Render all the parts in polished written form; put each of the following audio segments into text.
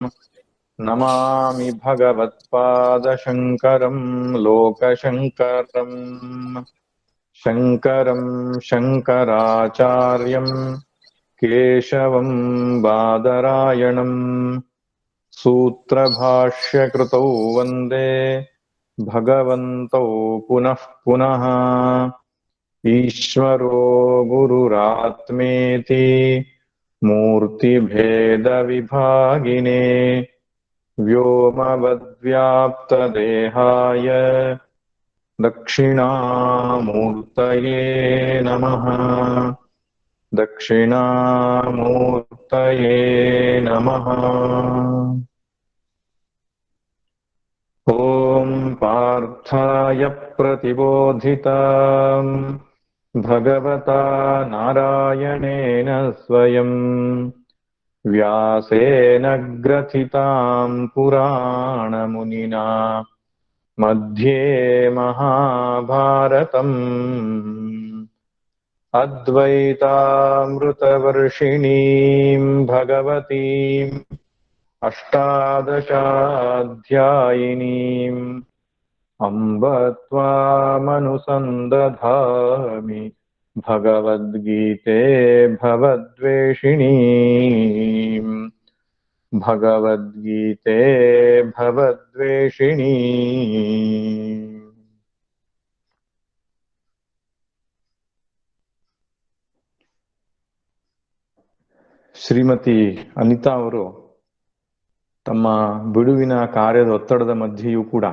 नमामि भगवत्पादशङ्करं लोकशङ्करम् शङ्करं शङ्कराचार्यं केशवं बादरायणम् सूत्रभाष्यकृतौ वन्दे भगवन्तौ पुनः पुनः ईश्वरो गुरुरात्मेति मूर्तिभेदविभागिने व्योमवद्व्याप्तदेहाय दक्षिणामूर्तये नमः। दक्षिणामूर्तये नमः। ॐ पार्थाय प्रतिबोधितां भगवता नारायणेन स्वयं व्यासेन ग्रथितां पुराणमुनिना मध्ये महाभारतम् अद्वैतामृतवर्षिणीं भगवतीम् अष्टादशाध्यायिनीम् अम्ब त्वामनुसन्दधामि भगवद्गीते भवद्वेषिणीम् भगवद्गीते भवद्वेषिणी। ಶ್ರೀಮತಿ ಅನಿತಾ ಅವರು ತಮ್ಮ ಬಿಡುವಿನ ಕಾರ್ಯದ ಒತ್ತಡದ ಮಧ್ಯೆಯೂ ಕೂಡ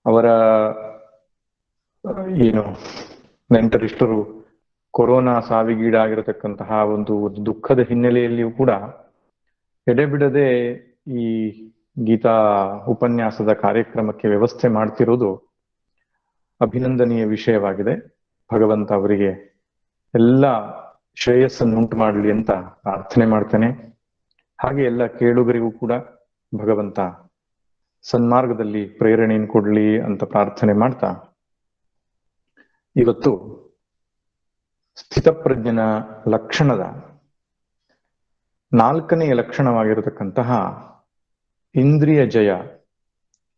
ಅವರ ನೆಂಟರಿಷ್ಟರು ಕೊರೋನಾ ಸಾವಿಗೀಡಾಗಿರತಕ್ಕಂತಹ ಒಂದು ದುಃಖದ ಹಿನ್ನೆಲೆಯಲ್ಲಿಯೂ ಕೂಡ ಎಡೆಬಿಡದೆ ಈ ಗೀತಾ ಉಪನ್ಯಾಸದ ಕಾರ್ಯಕ್ರಮಕ್ಕೆ ವ್ಯವಸ್ಥೆ ಮಾಡ್ತಿರೋದು ಅಭಿನಂದನೀಯ ವಿಷಯವಾಗಿದೆ. ಭಗವಂತ ಅವರಿಗೆ ಎಲ್ಲ ಶ್ರೇಯಸ್ಸನ್ನುಂಟು ಮಾಡಲಿ ಅಂತ ಪ್ರಾರ್ಥನೆ ಮಾಡ್ತೇನೆ. ಹಾಗೆ ಎಲ್ಲ ಕೇಳುಗರಿಗೂ ಕೂಡ ಭಗವಂತ ಸನ್ಮಾರ್ಗದಲ್ಲಿ ಪ್ರೇರಣೆಯನ್ನು ಕೊಡ್ಲಿ ಅಂತ ಪ್ರಾರ್ಥನೆ ಮಾಡ್ತಾ, ಇವತ್ತು ಸ್ಥಿತಪ್ರಜ್ಞನ ಲಕ್ಷಣದ 4ನೇ ಲಕ್ಷಣವಾಗಿರತಕ್ಕಂತಹ ಇಂದ್ರಿಯ ಜಯ,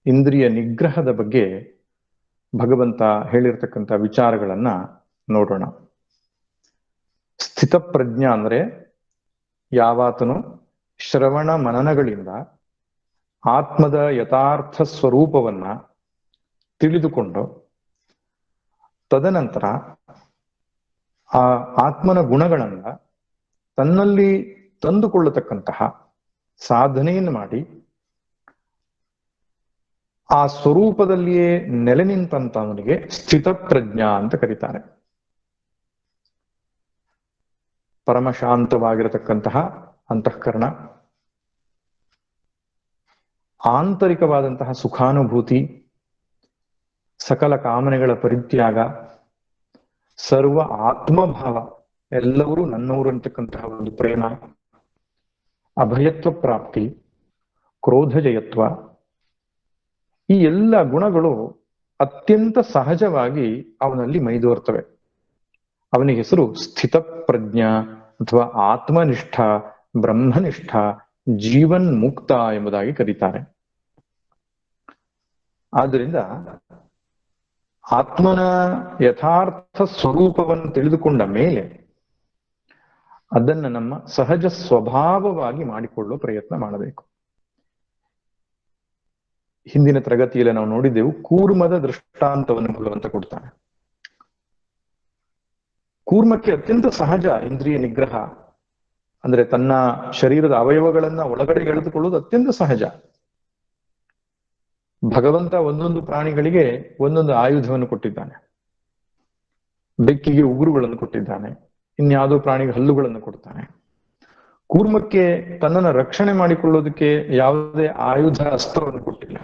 ಇಂದ್ರಿಯ ನಿಗ್ರಹದ ಬಗ್ಗೆ ಭಗವಂತ ಹೇಳಿರ್ತಕ್ಕಂಥ ವಿಚಾರಗಳನ್ನ ನೋಡೋಣ. ಸ್ಥಿತಪ್ರಜ್ಞ ಅಂದ್ರೆ ಯಾವಾತನು ಶ್ರವಣ ಮನನಗಳಿಂದ ಆತ್ಮದ ಯಥಾರ್ಥ ಸ್ವರೂಪವನ್ನ ತಿಳಿದುಕೊಂಡು ತದನಂತರ ಆ ಆತ್ಮನ ಗುಣಗಳನ್ನ ತನ್ನಲ್ಲಿ ತಂದುಕೊಳ್ಳತಕ್ಕಂತಹ ಸಾಧನೆಯನ್ನು ಮಾಡಿ ಆ ಸ್ವರೂಪದಲ್ಲಿಯೇ ನೆಲೆ ನಿಂತಂತವನಿಗೆ ಸ್ಥಿತಪ್ರಜ್ಞ ಅಂತ ಕರೀತಾರೆ. ಪರಮಶಾಂತವಾಗಿರತಕ್ಕಂತಹ ಅಂತಃಕರಣ, ಆಂತರಿಕವಾದಂತಹ ಸುಖಾನುಭೂತಿ, ಸಕಲ ಕಾಮನೆಗಳ ಪರಿತ್ಯಾಗ, ಸರ್ವ ಆತ್ಮಭಾವ, ಎಲ್ಲರೂ ನನ್ನವರು ಅಂತಕ್ಕಂತಹ ಒಂದು ಪ್ರೇಮ, ಅಭಯತ್ವ ಪ್ರಾಪ್ತಿ, ಕ್ರೋಧಜಯತ್ವ, ಈ ಎಲ್ಲ ಗುಣಗಳು ಅತ್ಯಂತ ಸಹಜವಾಗಿ ಅವನಲ್ಲಿ ಮೈದೋರ್ತವೆ. ಅವನಿಗೆ ಹೆಸರು ಸ್ಥಿತಪ್ರಜ್ಞ ಅಥವಾ ಆತ್ಮನಿಷ್ಠ, ಬ್ರಹ್ಮನಿಷ್ಠ, ಜೀವನ್ ಮುಕ್ತ ಎಂಬುದಾಗಿ ಕರೀತಾರೆ. ಆದ್ದರಿಂದ ಆತ್ಮನ ಯಥಾರ್ಥ ಸ್ವರೂಪವನ್ನು ತಿಳಿದುಕೊಂಡ ಮೇಲೆ ಅದನ್ನು ನಮ್ಮ ಸಹಜ ಸ್ವಭಾವವಾಗಿ ಮಾಡಿಕೊಳ್ಳುವ ಪ್ರಯತ್ನ ಮಾಡಬೇಕು. ಹಿಂದಿನ ತರಗತಿಯಲ್ಲಿ ನಾವು ನೋಡಿದ್ದೆವು, ಕೂರ್ಮದ ದೃಷ್ಟಾಂತವನ್ನು ಭಗವಂತ ಕೊಡ್ತಾನೆ. ಕೂರ್ಮಕ್ಕೆ ಅತ್ಯಂತ ಸಹಜ ಇಂದ್ರಿಯ ನಿಗ್ರಹ, ಅಂದ್ರೆ ತನ್ನ ಶರೀರದ ಅವಯವಗಳನ್ನ ಒಳಗಡೆ ಎಳೆದುಕೊಳ್ಳುವುದು ಅತ್ಯಂತ ಸಹಜ. ಭಗವಂತ ಒಂದೊಂದು ಪ್ರಾಣಿಗಳಿಗೆ ಒಂದೊಂದು ಆಯುಧವನ್ನು ಕೊಟ್ಟಿದ್ದಾನೆ. ಬೆಕ್ಕಿಗೆ ಉಗುರುಗಳನ್ನು ಕೊಟ್ಟಿದ್ದಾನೆ, ಇನ್ಯಾವುದೋ ಪ್ರಾಣಿಗೆ ಹಲ್ಲುಗಳನ್ನು ಕೊಡ್ತಾನೆ. ಕೂರ್ಮಕ್ಕೆ ತನ್ನನ್ನು ರಕ್ಷಣೆ ಮಾಡಿಕೊಳ್ಳೋದಕ್ಕೆ ಯಾವುದೇ ಆಯುಧ ಅಸ್ತ್ರವನ್ನು ಕೊಟ್ಟಿಲ್ಲ.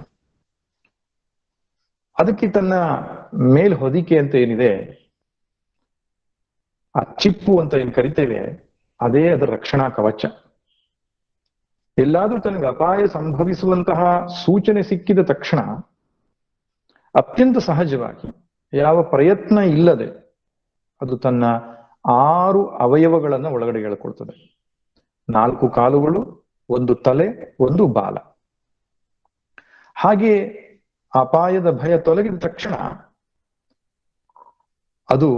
ಅದಕ್ಕೆ ತನ್ನ ಮೇಲ್ ಹೊದಿಕೆ ಅಂತ ಏನಿದೆ, ಆ ಚಿಪ್ಪು ಅಂತ ಏನ್ ಕರಿತೇವೆ, ಅದೇ ಅದರ ರಕ್ಷಣಾ ಕವಚ. ಎಲ್ಲಾದ್ರೂ ತನಗೆ ಅಪಾಯ ಸಂಭವಿಸುವಂತಹ ಸೂಚನೆ ಸಿಕ್ಕಿದ ತಕ್ಷಣ ಅತ್ಯಂತ ಸಹಜವಾಗಿ ಯಾವ ಪ್ರಯತ್ನ ಇಲ್ಲದೆ ಅದು ತನ್ನ 6 ಅವಯವಗಳನ್ನ ಒಳಗಡೆ ಎಳ್ಕೊಳ್ತದೆ. 4 ಕಾಲುಗಳು, ಒಂದು ತಲೆ, ಒಂದು ಬಾಲ. ಹಾಗೆ ಅಪಾಯದ ಭಯ ತೊಲಗಿದ ತಕ್ಷಣ ಅದು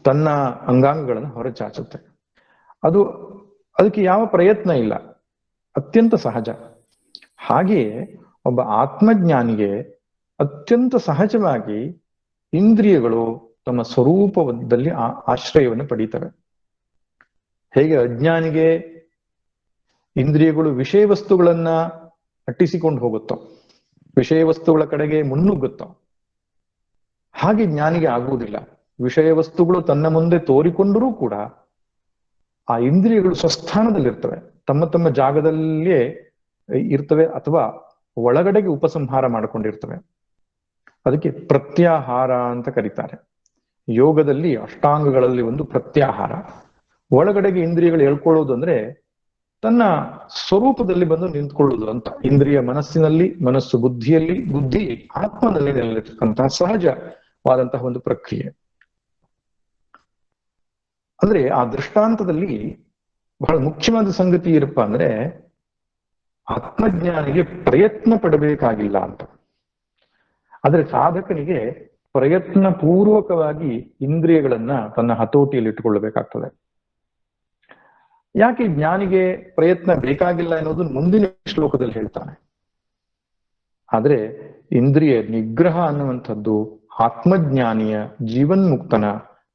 ತನ್ನ ಅಂಗಾಂಗಗಳನ್ನು ಹೊರಚಾಚುತ್ತೆ. ಅದಕ್ಕೆ ಯಾವ ಪ್ರಯತ್ನ ಇಲ್ಲ, ಅತ್ಯಂತ ಸಹಜ. ಹಾಗೆಯೇ ಒಬ್ಬ ಆತ್ಮಜ್ಞಾನಿಗೆ ಅತ್ಯಂತ ಸಹಜವಾಗಿ ಇಂದ್ರಿಯಗಳು ತಮ್ಮ ಸ್ವರೂಪದಲ್ಲಿ ಆಶ್ರಯವನ್ನು ಪಡೀತವೆ. ಹೇಗೆ ಅಜ್ಞಾನಿಗೆ ಇಂದ್ರಿಯಗಳು ವಿಷಯ ವಸ್ತುಗಳನ್ನ ಅಟ್ಟಿಸಿಕೊಂಡು ಹೋಗುತ್ತೋ, ವಿಷಯ ವಸ್ತುಗಳ ಕಡೆಗೆ ಮುನ್ನುಗ್ಗುತ್ತೋ, ಹಾಗೆ ಜ್ಞಾನಿಗೆ ಆಗುವುದಿಲ್ಲ. ವಿಷಯ ವಸ್ತುಗಳು ತನ್ನ ಮುಂದೆ ತೋರಿಕೊಂಡರೂ ಕೂಡ ಆ ಇಂದ್ರಿಯಗಳು ಸ್ವಸ್ಥಾನದಲ್ಲಿರ್ತವೆ, ತಮ್ಮ ತಮ್ಮ ಜಾಗದಲ್ಲಿಯೇ ಇರ್ತವೆ, ಅಥವಾ ಒಳಗಡೆಗೆ ಉಪಸಂಹಾರ ಮಾಡಿಕೊಂಡಿರ್ತವೆ. ಅದಕ್ಕೆ ಪ್ರತ್ಯಾಹಾರ ಅಂತ ಕರೀತಾರೆ. ಯೋಗದಲ್ಲಿ ಅಷ್ಟಾಂಗಗಳಲ್ಲಿ ಒಂದು ಪ್ರತ್ಯಾಹಾರ. ಒಳಗಡೆಗೆ ಇಂದ್ರಿಯಗಳು ಹೇಳ್ಕೊಳ್ಳೋದು ಅಂದ್ರೆ ತನ್ನ ಸ್ವರೂಪದಲ್ಲಿ ಬಂದು ನಿಂತ್ಕೊಳ್ಳುವುದು ಅಂತ. ಇಂದ್ರಿಯ ಮನಸ್ಸಿನಲ್ಲಿ, ಮನಸ್ಸು ಬುದ್ಧಿಯಲ್ಲಿ, ಬುದ್ಧಿ ಆತ್ಮನಲ್ಲಿ ನೆಲೆಸಿರ್ತಕ್ಕಂತಹ ಸಹಜವಾದಂತಹ ಒಂದು ಪ್ರಕ್ರಿಯೆ. ಅಂದ್ರೆ ಆ ದೃಷ್ಟಾಂತದಲ್ಲಿ ಬಹಳ ಮುಖ್ಯವಾದ ಸಂಗತಿ ಏನಪ್ಪ ಅಂದ್ರೆ, ಆತ್ಮಜ್ಞಾನಿಗೆ ಪ್ರಯತ್ನ ಪಡಬೇಕಾಗಿಲ್ಲ ಅಂತ. ಆದ್ರೆ ಸಾಧಕನಿಗೆ ಪ್ರಯತ್ನ ಪೂರ್ವಕವಾಗಿ ಇಂದ್ರಿಯಗಳನ್ನ ತನ್ನ ಹತೋಟಿಯಲ್ಲಿ ಇಟ್ಟುಕೊಳ್ಳಬೇಕಾಗ್ತದೆ. ಯಾಕೆ ಜ್ಞಾನಿಗೆ ಪ್ರಯತ್ನ ಬೇಕಾಗಿಲ್ಲ ಎನ್ನುವುದು ಮುಂದಿನ ಶ್ಲೋಕದಲ್ಲಿ ಹೇಳ್ತಾನೆ. ಆದ್ರೆ ಇಂದ್ರಿಯ ನಿಗ್ರಹ ಅನ್ನುವಂಥದ್ದು ಆತ್ಮಜ್ಞಾನಿಯ ಜೀವನ್ಮುಕ್ತನ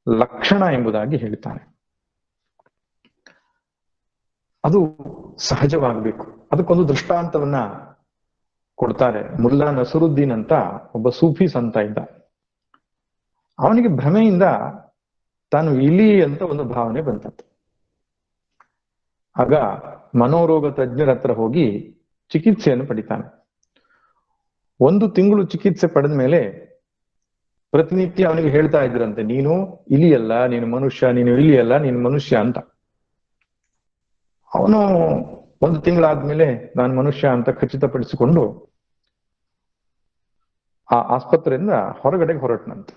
ಲಕ್ಷಣ ಎಂಬುದಾಗಿ ಹೇಳ್ತಾನೆ. ಅದು ಸಹಜವಾಗಬೇಕು. ಅದಕ್ಕೊಂದು ದೃಷ್ಟಾಂತವನ್ನ ಕೊಡ್ತಾರೆ. ಮುಲ್ಲಾ ನಸರುದ್ದೀನ್ ಅಂತ ಒಬ್ಬ ಸೂಫಿ ಸಂತ ಇದ್ದ. ಅವನಿಗೆ ಭ್ರಮೆಯಿಂದ ತಾನು ಇಲಿ ಅಂತ ಒಂದು ಭಾವನೆ ಬಂತಂತೆ. ಆಗ ಮನೋರೋಗ ತಜ್ಞರ ಹತ್ರ ಹೋಗಿ ಚಿಕಿತ್ಸೆಯನ್ನು ಪಡಿತಾನೆ. 1 ತಿಂಗಳು ಚಿಕಿತ್ಸೆ ಪಡೆದ ಮೇಲೆ ಪ್ರತಿನಿತ್ಯ ಅವನಿಗೆ ಹೇಳ್ತಾ ಇದ್ರಂತೆ, ನೀನು ಇಲಿಯಲ್ಲ, ನೀನು ಮನುಷ್ಯ, ನೀನು ಇಲಿಯಲ್ಲ, ನೀನು ಮನುಷ್ಯ ಅಂತ. ಅವನು 1 ತಿಂಗಳಾದ್ಮೇಲೆ ನಾನು ಮನುಷ್ಯ ಅಂತ ಖಚಿತಪಡಿಸಿಕೊಂಡು ಆ ಆಸ್ಪತ್ರೆಯಿಂದ ಹೊರಗಡೆಗೆ ಹೊರಟನಂತೆ.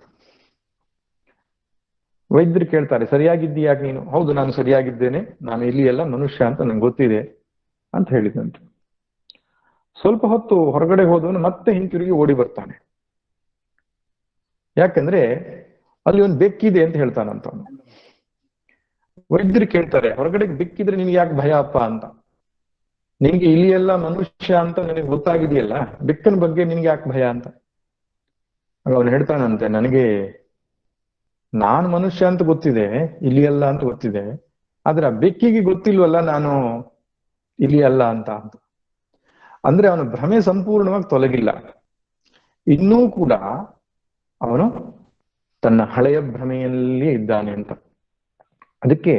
ವೈದ್ಯರು ಕೇಳ್ತಾರೆ, ಸರಿಯಾಗಿದ್ದೀಯಾಕೆ ನೀನು? ಹೌದು, ನಾನು ಸರಿಯಾಗಿದ್ದೇನೆ, ನಾನು ಇಲಿಯಲ್ಲ, ಮನುಷ್ಯ ಅಂತ ನಂಗೆ ಗೊತ್ತಿದೆ ಅಂತ ಹೇಳಿದಂತೆ. ಸ್ವಲ್ಪ ಹೊತ್ತು ಹೊರಗಡೆ ಹೋದವನು ಮತ್ತೆ ಹಿಂತಿರುಗಿ ಓಡಿ ಬರ್ತಾನೆ. ಯಾಕಂದ್ರೆ ಅಲ್ಲಿ ಒಂದು ಬೆಕ್ಕಿದೆ ಅಂತ ಹೇಳ್ತಾನಂತ ಅವನು. ವೈದ್ಯರು ಕೇಳ್ತಾರೆ, ಹೊರಗಡೆ ಬೆಕ್ಕಿದ್ರೆ ನಿನ್ಗೆ ಯಾಕೆ ಭಯ ಅಪ್ಪ ಅಂತ? ನಿನ್ಗೆ ಇಲಿಯಲ್ಲ ಮನುಷ್ಯ ಅಂತ ನಿನಗೆ ಗೊತ್ತಾಗಿದೆಯಲ್ಲ, ಬೆಕ್ಕನ ಬಗ್ಗೆ ನಿನ್ಗೆ ಯಾಕೆ ಭಯ ಅಂತ? ಅವನು ಹೇಳ್ತಾನಂತೆ, ನನಗೆ ನಾನು ಮನುಷ್ಯ ಅಂತ ಗೊತ್ತಿದೆ, ಇಲಿಯಲ್ಲ ಅಂತ ಗೊತ್ತಿದೆ, ಆದ್ರೆ ಆ ಬೆಕ್ಕಿಗೆ ಗೊತ್ತಿಲ್ವಲ್ಲ ನಾನು ಇಲಿಯಲ್ಲ ಅಂತ. ಅಂದ್ರೆ ಅವನ ಭ್ರಮೆ ಸಂಪೂರ್ಣವಾಗಿ ತೊಲಗಿಲ್ಲ. ಇನ್ನೂ ಕೂಡ ಅವನು ತನ್ನ ಹಳೆಯ ಭ್ರಮೆಯಲ್ಲಿಯೇ ಇದ್ದಾನೆ ಅಂತ. ಅದಕ್ಕೆ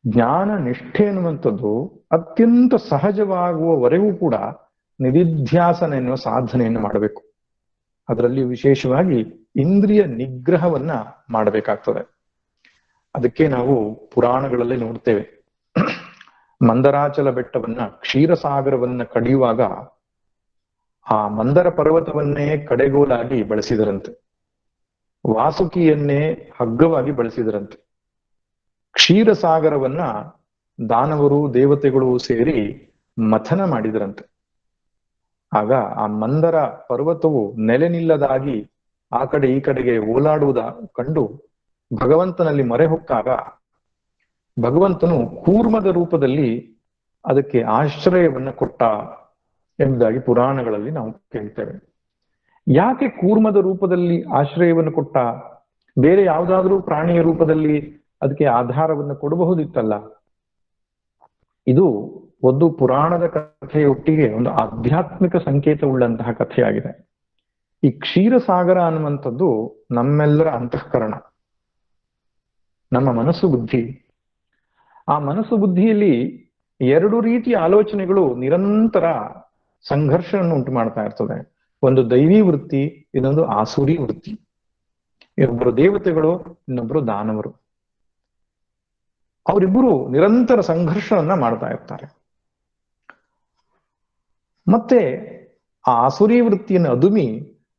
ಜ್ಞಾನ ನಿಷ್ಠೆ ಅನ್ನುವಂಥದ್ದು ಅತ್ಯಂತ ಸಹಜವಾಗುವವರೆಗೂ ಕೂಡ ನಿಧಿಧ್ಯಾಸನ ಎನ್ನುವ ಸಾಧನೆಯನ್ನು ಮಾಡಬೇಕು. ಅದರಲ್ಲಿ ವಿಶೇಷವಾಗಿ ಇಂದ್ರಿಯ ನಿಗ್ರಹವನ್ನ ಮಾಡಬೇಕಾಗ್ತದೆ. ಅದಕ್ಕೆ ನಾವು ಪುರಾಣಗಳಲ್ಲಿ ನೋಡ್ತೇವೆ, ಮಂದರಾಚಲ ಬೆಟ್ಟವನ್ನ, ಕ್ಷೀರಸಾಗರವನ್ನ ಕಡಿಯುವಾಗ ಆ ಮಂದರ ಪರ್ವತವನ್ನೇ ಕಡೆಗೋಲಾಗಿ ಬಳಸಿದರಂತೆ, ವಾಸುಕಿಯನ್ನೇ ಹಗ್ಗವಾಗಿ ಬಳಸಿದರಂತೆ. ಕ್ಷೀರಸಾಗರವನ್ನ ದಾನವರು ದೇವತೆಗಳು ಸೇರಿ ಮಥನ ಮಾಡಿದರಂತೆ. ಆಗ ಆ ಮಂದರ ಪರ್ವತವು ನೆಲೆ ನಿಲ್ಲದಾಗಿ ಆ ಕಡೆ ಈ ಕಡೆಗೆ ಓಲಾಡುವುದ ಕಂಡು ಭಗವಂತನಲ್ಲಿ ಮೊರೆ ಹೊಕ್ಕಾಗ ಭಗವಂತನು ಕೂರ್ಮದ ರೂಪದಲ್ಲಿ ಅದಕ್ಕೆ ಆಶ್ರಯವನ್ನ ಕೊಟ್ಟ ಎಂಬುದಾಗಿ ಪುರಾಣಗಳಲ್ಲಿ ನಾವು ಕೇಳ್ತೇವೆ. ಯಾಕೆ ಕೂರ್ಮದ ರೂಪದಲ್ಲಿ ಆಶ್ರಯವನ್ನು ಕೊಟ್ಟ? ಬೇರೆ ಯಾವುದಾದ್ರೂ ಪ್ರಾಣಿಯ ರೂಪದಲ್ಲಿ ಅದಕ್ಕೆ ಆಧಾರವನ್ನು ಕೊಡಬಹುದಿತ್ತಲ್ಲ. ಇದು ಒಂದು ಪುರಾಣದ ಕಥೆಯೊಟ್ಟಿಗೆ ಒಂದು ಆಧ್ಯಾತ್ಮಿಕ ಸಂಕೇತವುಳ್ಳಂತಹ ಕಥೆಯಾಗಿದೆ. ಈ ಕ್ಷೀರಸಾಗರ ಅನ್ನುವಂಥದ್ದು ನಮ್ಮೆಲ್ಲರ ಅಂತಃಕರಣ, ನಮ್ಮ ಮನಸ್ಸು ಬುದ್ಧಿ. ಆ ಮನಸ್ಸು ಬುದ್ಧಿಯಲ್ಲಿ 2 ರೀತಿಯ ಆಲೋಚನೆಗಳು ನಿರಂತರ ಸಂಘರ್ಷವನ್ನು ಉಂಟು ಮಾಡ್ತಾ ಇರ್ತದೆ. ಒಂದು ದೈವಿ ವೃತ್ತಿ, ಇನ್ನೊಂದು ಆಸುರಿ ವೃತ್ತಿ. ಇನ್ನೊಬ್ಬರು ದೇವತೆಗಳು, ಇನ್ನೊಬ್ಬರು ದಾನವರು. ಅವರಿಬ್ಬರು ನಿರಂತರ ಸಂಘರ್ಷವನ್ನ ಮಾಡ್ತಾ ಇರ್ತಾರೆ. ಮತ್ತೆ ಆ ಆಸುರಿ ವೃತ್ತಿಯನ್ನು ಅದುಮಿ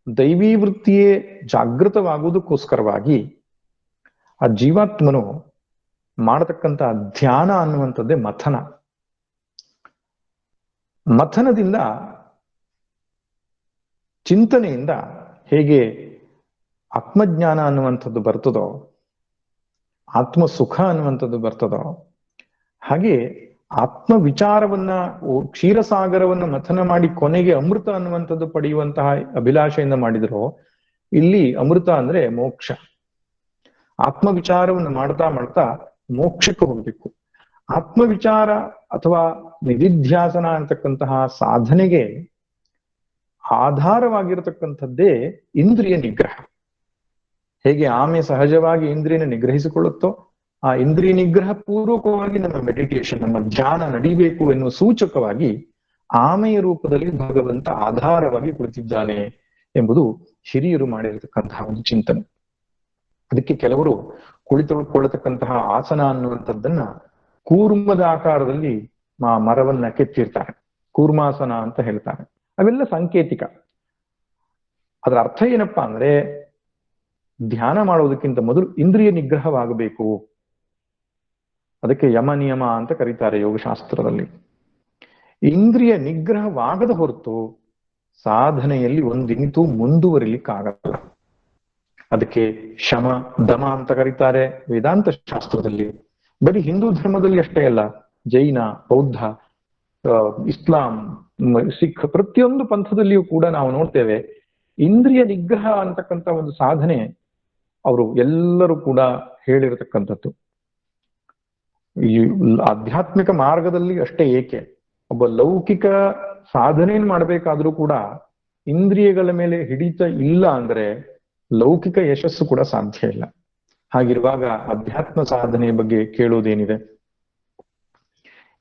ದೈವಿ ವೃತ್ತಿಯೇ ಜಾಗೃತವಾಗುವುದಕ್ಕೋಸ್ಕರವಾಗಿ ಆ ಜೀವಾತ್ಮನು ಮಾಡತಕ್ಕಂಥ ಧ್ಯಾನ ಅನ್ನುವಂಥದ್ದೇ ಮಥನ. ಮಥನದಿಂದ, ಚಿಂತನೆಯಿಂದ ಹೇಗೆ ಆತ್ಮಜ್ಞಾನ ಅನ್ನುವಂಥದ್ದು ಬರ್ತದೋ, ಆತ್ಮ ಸುಖ ಅನ್ನುವಂಥದ್ದು ಬರ್ತದೋ, ಹಾಗೆ ಆತ್ಮ ವಿಚಾರವನ್ನ, ಕ್ಷೀರಸಾಗರವನ್ನ ಮಥನ ಮಾಡಿ ಕೊನೆಗೆ ಅಮೃತ ಅನ್ನುವಂಥದ್ದು ಪಡೆಯುವಂತಹ ಅಭಿಲಾಷೆಯಿಂದ ಮಾಡಿದ್ರು. ಇಲ್ಲಿ ಅಮೃತ ಅಂದ್ರೆ ಮೋಕ್ಷ. ಆತ್ಮ ವಿಚಾರವನ್ನು ಮಾಡ್ತಾ ಮಾಡ್ತಾ ಮೋಕ್ಷಕ್ಕೆ ಹೋಗ್ಬೇಕು. ಆತ್ಮವಿಚಾರ ಅಥವಾ ನಿಧಿಧ್ಯಾಸನ ಅಂತಕ್ಕಂತಹ ಸಾಧನೆಗೆ ಆಧಾರವಾಗಿರತಕ್ಕಂಥದ್ದೇ ಇಂದ್ರಿಯ ನಿಗ್ರಹ. ಹೇಗೆ ಆಮೆ ಸಹಜವಾಗಿ ಇಂದ್ರಿಯನ ನಿಗ್ರಹಿಸಿಕೊಳ್ಳುತ್ತೋ, ಆ ಇಂದ್ರಿಯ ನಿಗ್ರಹ ಪೂರ್ವಕವಾಗಿ ನಮ್ಮ ಮೆಡಿಟೇಷನ್, ನಮ್ಮ ಧ್ಯಾನ ನಡಿಬೇಕು ಎನ್ನುವ ಸೂಚಕವಾಗಿ ಆಮೆಯ ರೂಪದಲ್ಲಿ ಭಗವಂತ ಆಧಾರವಾಗಿ ಕುಳಿತಿದ್ದಾನೆ ಎಂಬುದು ಹಿರಿಯರು ಮಾಡಿರತಕ್ಕಂತಹ ಒಂದು ಚಿಂತನೆ. ಅದಕ್ಕೆ ಕೆಲವರು ಕುಳಿತುಕೊಳ್ಳತಕ್ಕಂತಹ ಆಸನ ಅನ್ನುವಂಥದ್ದನ್ನ ಕೂರ್ಮದ ಆಕಾರದಲ್ಲಿ ಮರವನ್ನ ಕೆತ್ತಿರ್ತಾರೆ, ಕೂರ್ಮಾಸನ ಅಂತ ಹೇಳ್ತಾರೆ. ಅವೆಲ್ಲ ಸಾಂಕೇತಿಕ. ಅದರ ಅರ್ಥ ಏನಪ್ಪಾ ಅಂದ್ರೆ, ಧ್ಯಾನ ಮಾಡೋದಕ್ಕಿಂತ ಮೊದಲು ಇಂದ್ರಿಯ ನಿಗ್ರಹವಾಗಬೇಕು. ಅದಕ್ಕೆ ಯಮ ನಿಯಮ ಅಂತ ಕರೀತಾರೆ ಯೋಗಶಾಸ್ತ್ರದಲ್ಲಿ. ಇಂದ್ರಿಯ ನಿಗ್ರಹವಾಗದ ಹೊರತು ಸಾಧನೆಯಲ್ಲಿ ಒಂದಿನಿತೂ ಮುಂದುವರಿಲಿಕ್ಕಾಗಲ್ಲ. ಅದಕ್ಕೆ ಶಮ ದಮ ಅಂತ ಕರೀತಾರೆ ವೇದಾಂತ ಶಾಸ್ತ್ರದಲ್ಲಿ. ಬರೀ ಹಿಂದೂ ಧರ್ಮದಲ್ಲಿ ಅಷ್ಟೇ ಅಲ್ಲ, ಜೈನ, ಬೌದ್ಧ, ಇಸ್ಲಾಂ, ಸಿಖ್, ಪ್ರತಿಯೊಂದು ಪಂಥದಲ್ಲಿಯೂ ಕೂಡ ನಾವು ನೋಡ್ತೇವೆ ಇಂದ್ರಿಯ ನಿಗ್ರಹ ಅಂತಕ್ಕಂಥ ಒಂದು ಸಾಧನೆ ಅವರು ಎಲ್ಲರೂ ಕೂಡ ಹೇಳಿರತಕ್ಕಂಥದ್ದು. ಈ ಆಧ್ಯಾತ್ಮಿಕ ಮಾರ್ಗದಲ್ಲಿ ಅಷ್ಟೇ ಏಕೆ, ಒಬ್ಬ ಲೌಕಿಕ ಸಾಧನೆಯನ್ನು ಮಾಡಬೇಕಾದ್ರೂ ಕೂಡ ಇಂದ್ರಿಯಗಳ ಮೇಲೆ ಹಿಡಿತ ಇಲ್ಲ ಅಂದ್ರೆ ಲೌಕಿಕ ಯಶಸ್ಸು ಕೂಡ ಸಾಧ್ಯ ಇಲ್ಲ. ಹಾಗಿರುವಾಗ ಅಧ್ಯಾತ್ಮ ಸಾಧನೆಯ ಬಗ್ಗೆ ಕೇಳೋದೇನಿದೆ?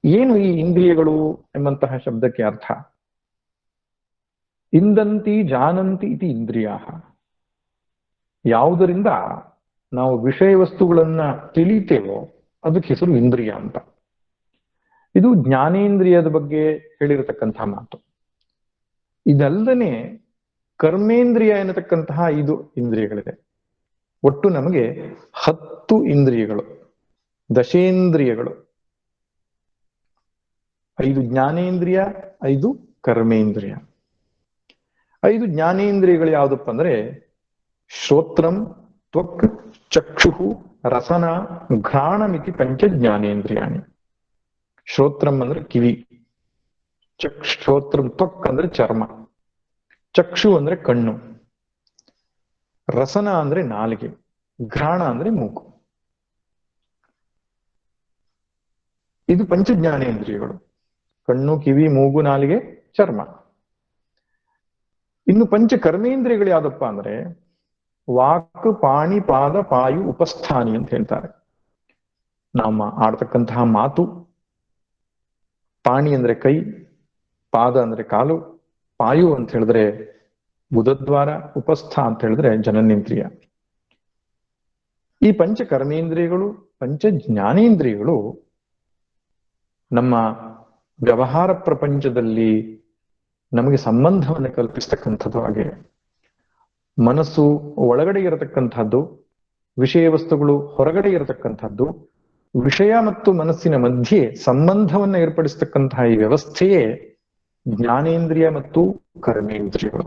ಏನು ಈ ಇಂದ್ರಿಯಗಳು ಎಂಬಂತಹ ಶಬ್ದಕ್ಕೆ ಅರ್ಥ? ಇಂದಂತಿ ಜಾನಂತಿ ಇತಿ ಇಂದ್ರಿಯ. ಯಾವುದರಿಂದ ನಾವು ವಿಷಯ ವಸ್ತುಗಳನ್ನ ತಿಳಿತೇವೋ ಅದಕ್ಕೆ ಹೆಸರು ಇಂದ್ರಿಯ ಅಂತ. ಇದು ಜ್ಞಾನೇಂದ್ರಿಯದ ಬಗ್ಗೆ ಹೇಳಿರತಕ್ಕಂತಹ ಮಾತು. ಇದಲ್ಲದೆ ಕರ್ಮೇಂದ್ರಿಯ ಎನ್ನತಕ್ಕಂತಹ 5 ಇಂದ್ರಿಯಗಳಿದೆ. ಒಟ್ಟು ನಮಗೆ 10 ಇಂದ್ರಿಯಗಳು, ದಶೇಂದ್ರಿಯಗಳು. 5 ಜ್ಞಾನೇಂದ್ರಿಯ, 5 ಕರ್ಮೇಂದ್ರಿಯ. 5 ಜ್ಞಾನೇಂದ್ರಿಯಗಳು ಯಾವುದಪ್ಪ ಅಂದ್ರೆ ಶ್ರೋತ್ರಂ, ತ್ವಕ್, ಚಕ್ಷು, ರಸನ, ಘ್ರಾಣಮಿತಿ ಪಂಚ ಜ್ಞಾನೇಂದ್ರಿಯಾಣಿ. ಶ್ರೋತ್ರಂ ಅಂದ್ರೆ ಕಿವಿ, ಶ್ರೋತ್ರಂ ತ್ವಕ್ ಅಂದ್ರೆ ಚರ್ಮ, ಚಕ್ಷು ಅಂದ್ರೆ ಕಣ್ಣು, ರಸನ ಅಂದ್ರೆ ನಾಲಿಗೆ, ಘ್ರಾಣ ಅಂದ್ರೆ ಮೂಗು. ಇದು ಪಂಚ ಜ್ಞಾನೇಂದ್ರಿಯಗಳು. ಕಣ್ಣು, ಕಿವಿ, ಮೂಗು, ನಾಲಿಗೆ, ಚರ್ಮ. ಇನ್ನು ಪಂಚ ಕರ್ಮೇಂದ್ರಿಯಗಳು ಯಾವ್ದಪ್ಪ ಅಂದ್ರೆ ವಾಕ್, ಪಾಣಿ, ಪಾದ, ಪಾಯು, ಉಪಸ್ಥಾನಿ ಅಂತ ಹೇಳ್ತಾರೆ. ನಮ್ಮ ಆಡ್ತಕ್ಕಂತಹ ಮಾತು, ಪಾಣಿ ಅಂದ್ರೆ ಕೈ, ಪಾದ ಅಂದ್ರೆ ಕಾಲು, ಪಾಯು ಅಂತ ಹೇಳಿದ್ರೆ ಬುಧದ್ವಾರ, ಉಪಸ್ಥ ಅಂತ ಹೇಳಿದ್ರೆ ಜನನೇಂದ್ರಿಯ. ಈ ಪಂಚ ಕರ್ಮೇಂದ್ರಿಯಗಳು, ಪಂಚ ಜ್ಞಾನೇಂದ್ರಿಯಗಳು ನಮ್ಮ ವ್ಯವಹಾರ ಪ್ರಪಂಚದಲ್ಲಿ ನಮಗೆ ಸಂಬಂಧವನ್ನು ಕಲ್ಪಿಸ್ತಕ್ಕಂಥದ್ದು. ಹಾಗೆ ಮನಸ್ಸು ಒಳಗಡೆ ಇರತಕ್ಕಂಥದ್ದು, ವಿಷಯ ವಸ್ತುಗಳು ಹೊರಗಡೆ ಇರತಕ್ಕಂಥದ್ದು, ವಿಷಯ ಮತ್ತು ಮನಸ್ಸಿನ ಮಧ್ಯೆ ಸಂಬಂಧವನ್ನು ಏರ್ಪಡಿಸ್ತಕ್ಕಂತಹ ಈ ವ್ಯವಸ್ಥೆಯೇ ಜ್ಞಾನೇಂದ್ರಿಯ ಮತ್ತು ಕರ್ಮೇಂದ್ರಿಯಗಳು.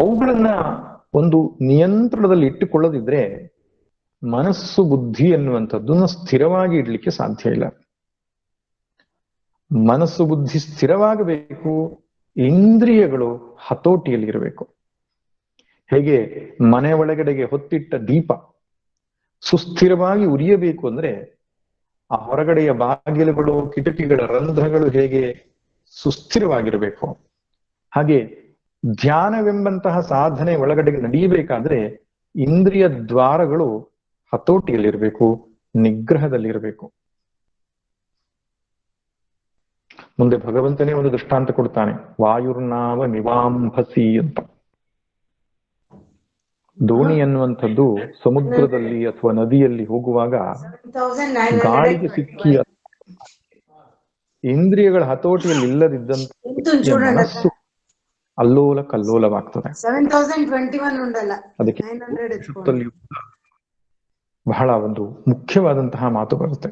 ಅವುಗಳನ್ನ ಒಂದು ನಿಯಂತ್ರಣದಲ್ಲಿ ಇಟ್ಟುಕೊಳ್ಳದಿದ್ರೆ ಮನಸ್ಸು, ಬುದ್ಧಿ ಎನ್ನುವಂಥದ್ದನ್ನ ಸ್ಥಿರವಾಗಿ ಇಡ್ಲಿಕ್ಕೆ ಸಾಧ್ಯ ಇಲ್ಲ. ಮನಸ್ಸು, ಬುದ್ಧಿ ಸ್ಥಿರವಾಗಬೇಕು, ಇಂದ್ರಿಯಗಳು ಹತೋಟಿಯಲ್ಲಿ ಇರಬೇಕು. ಹೇಗೆ ಮನೆ ಒಳಗಡೆಗೆ ಹೊತ್ತಿಟ್ಟ ದೀಪ ಸುಸ್ಥಿರವಾಗಿ ಉರಿಯಬೇಕು ಅಂದ್ರೆ ಆ ಹೊರಗಡೆಯ ಬಾಗಿಲುಗಳು, ಕಿಟಕಿಗಳ ರಂಧ್ರಗಳು ಹೇಗೆ ಸುಸ್ಥಿರವಾಗಿರಬೇಕು, ಹಾಗೆ ಧ್ಯಾನವೆಂಬಂತಹ ಸಾಧನೆ ಒಳಗಡೆಗೆ ನಡೆಯಬೇಕಾದ್ರೆ ಇಂದ್ರಿಯ ದ್ವಾರಗಳು ಹತೋಟಿಯಲ್ಲಿರಬೇಕು, ನಿಗ್ರಹದಲ್ಲಿರಬೇಕು. ಮುಂದೆ ಭಗವಂತನೇ ಒಂದು ದೃಷ್ಟಾಂತ ಕೊಡ್ತಾನೆ, ವಾಯುರ್ನಾವ ನಿವಾಂಭಸಿ ಅಂತ. ದೋಣಿ ಅನ್ನುವಂಥದ್ದು ಸಮುದ್ರದಲ್ಲಿ ಅಥವಾ ನದಿಯಲ್ಲಿ ಹೋಗುವಾಗ ಗಾಳಿಗೆ ಸಿಕ್ಕಿ ಇಂದ್ರಿಯಗಳ ಹತೋಟಿಯಲ್ಲಿ ಇಲ್ಲದಿದ್ದಂತ ಮನಸ್ಸು ಅಲ್ಲೋಲ ಕಲ್ಲೋಲವಾಗ್ತದೆ. ಅದಕ್ಕೆ ಬಹಳ ಒಂದು ಮುಖ್ಯವಾದಂತಹ ಮಾತು ಬರುತ್ತೆ.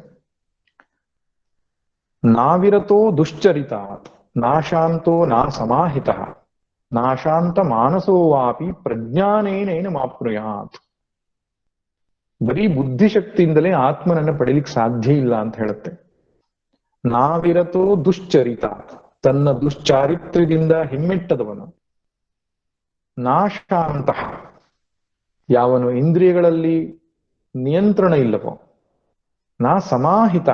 ನಾವಿರತೋ ದುಶ್ಚರಿತಾತ್ ನಾಶಾಂತೋ ನಾ ಸಮಾಹಿತ ನಾಶಾಂತ ಮಾನಸೋ ವಾಪಿ ಪ್ರಜ್ಞಾನೇನೇನ ಮಾಪ್ನುಯಾತ್. ಬರೀ ಬುದ್ಧಿಶಕ್ತಿಯಿಂದಲೇ ಆತ್ಮನನ್ನ ಪಡೀಲಿಕ್ಕೆ ಸಾಧ್ಯ ಇಲ್ಲ ಅಂತ ಹೇಳುತ್ತೆ. ನಾವಿರತೋ ದುಶ್ಚರಿತ, ತನ್ನ ದುಶ್ಚಾರಿತ್ರ್ಯದಿಂದ ಹಿಮ್ಮೆಟ್ಟದವನು. ನಾಶಾಂತ, ಯಾವನು ಇಂದ್ರಿಯಗಳಲ್ಲಿ ನಿಯಂತ್ರಣ ಇಲ್ಲವೋ. ನಾ ಸಮಾಹಿತ,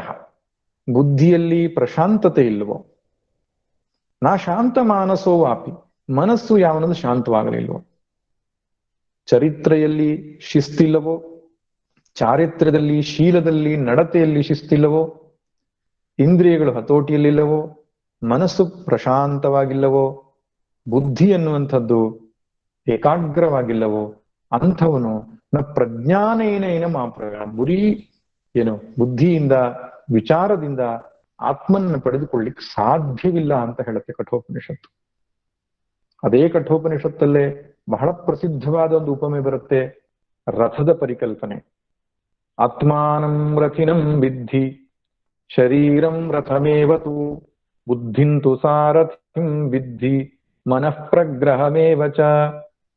ಬುದ್ಧಿಯಲ್ಲಿ ಪ್ರಶಾಂತತೆ ಇಲ್ಲವೋ. ನಾ ಶಾಂತ ಮಾನಸೋ ವಾಪಿ, ಮನಸ್ಸು ಯಾವನದು ಶಾಂತವಾಗಲಿಲ್ವೋ. ಚರಿತ್ರೆಯಲ್ಲಿ ಶಿಸ್ತಿಲ್ಲವೋ, ಚಾರಿತ್ರ್ಯದಲ್ಲಿ, ಶೀಲದಲ್ಲಿ, ನಡತೆಯಲ್ಲಿ ಶಿಸ್ತಿಲ್ಲವೋ, ಇಂದ್ರಿಯಗಳು ಹತೋಟಿಯಲ್ಲಿಲ್ಲವೋ, ಮನಸ್ಸು ಪ್ರಶಾಂತವಾಗಿಲ್ಲವೋ, ಬುದ್ಧಿ ಎನ್ನುವಂಥದ್ದು ಏಕಾಗ್ರವಾಗಿಲ್ಲವೋ, ಅಂಥವನು ನ ಪ್ರಜ್ಞಾನೇನೇನ ಮಾಪ್ರಯ, ಬರೀ ಏನು ಬುದ್ಧಿಯಿಂದ ವಿಚಾರದಿಂದ ಆತ್ಮನನ್ನು ಪಡೆದುಕೊಳ್ಳಿಕ್ಕೆ ಸಾಧ್ಯವಿಲ್ಲ ಅಂತ ಹೇಳುತ್ತೆ ಕಠೋಪನಿಷತ್ತು. ಅದೇ ಕಠೋಪನಿಷತ್ತಲ್ಲೇ ಬಹಳ ಪ್ರಸಿದ್ಧವಾದ ಒಂದು ಉಪಮೆ ಬರುತ್ತೆ, ರಥದ ಪರಿಕಲ್ಪನೆ. ಆತ್ಮಾನಂ ರಥಿನಂ ವಿದ್ಧಿ ಶರೀರಂ ರಥಮೇವತು ಬುದ್ಧಿಂತು ಸಾರಥಿಂ ವಿದ್ಧಿ ಮನಃ ಪ್ರಗ್ರಹಮೇವ ಚ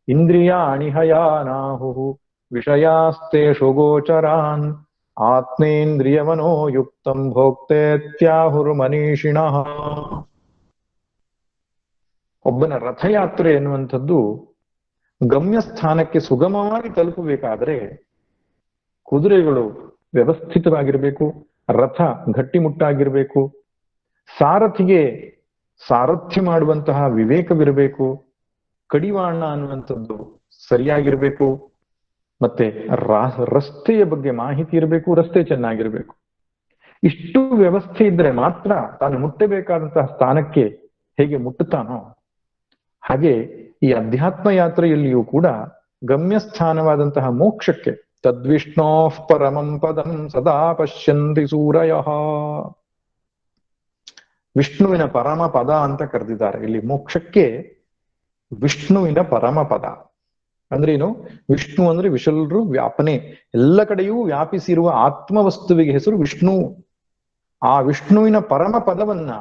ಇಂದ್ರಿಯಾಣಿ ಹಯಾನಾಹುಃ ವಿಷಯಾಸ್ತೇಷು ಗೋಚರಾನ್ ಆತ್ಮೇಂದ್ರಿಯವನೋ ಯುಕ್ತಂ ಭೋಕ್ತೇತ್ಯಾಹುರ್ಮನೀಷಿಣಃ. ಒಬ್ಬನ ರಥಯಾತ್ರೆ ಎನ್ನುವಂಥದ್ದು ಗಮ್ಯಸ್ಥಾನಕ್ಕೆ ಸುಗಮವಾಗಿ ತಲುಪಬೇಕಾದರೆ ಕುದುರೆಗಳು ವ್ಯವಸ್ಥಿತವಾಗಿರಬೇಕು, ರಥ ಗಟ್ಟಿಮುಟ್ಟಾಗಿರ್ಬೇಕು, ಸಾರಥಿಗೆ ಸಾರಥ್ಯ ಮಾಡುವಂತಹ ವಿವೇಕವಿರಬೇಕು, ಕಡಿವಾಣ ಅನ್ನುವಂಥದ್ದು ಸರಿಯಾಗಿರ್ಬೇಕು, ಮತ್ತೆ ರಸ್ತೆಯ ಬಗ್ಗೆ ಮಾಹಿತಿ ಇರಬೇಕು, ರಸ್ತೆ ಚೆನ್ನಾಗಿರ್ಬೇಕು. ಇಷ್ಟು ವ್ಯವಸ್ಥೆ ಇದ್ರೆ ಮಾತ್ರ ತಾನು ಮುಟ್ಟಬೇಕಾದಂತಹ ಸ್ಥಾನಕ್ಕೆ ಹೇಗೆ ಮುಟ್ಟುತ್ತಾನೋ ಹಾಗೆ ಈ ಅಧ್ಯಾತ್ಮ ಯಾತ್ರೆಯಲ್ಲಿಯೂ ಕೂಡ ಗಮ್ಯಸ್ಥಾನವಾದಂತಹ ಮೋಕ್ಷಕ್ಕೆ ತದ್ವಿಷ್ಣೋ ಪರಮಂ ಪದಂ ಸದಾ ಪಶ್ಯಂತಿ ಸೂರಯಃ, ವಿಷ್ಣುವಿನ ಪರಮ ಪದ ಅಂತ ಕರೆದಿದ್ದಾರೆ. ಇಲ್ಲಿ ಮೋಕ್ಷಕ್ಕೆ ವಿಷ್ಣುವಿನ ಪರಮ ಪದ ಅಂದ್ರೇನು? ವಿಷ್ಣು ಅಂದ್ರೆ ವಿಶಲ್ರು ವ್ಯಾಪನೆ, ಎಲ್ಲ ಕಡೆಯೂ ವ್ಯಾಪಿಸಿರುವ ಆತ್ಮವಸ್ತುವಿಗೆ ಹೆಸರು ವಿಷ್ಣು. ಆ ವಿಷ್ಣುವಿನ ಪರಮ ಪದವನ್ನ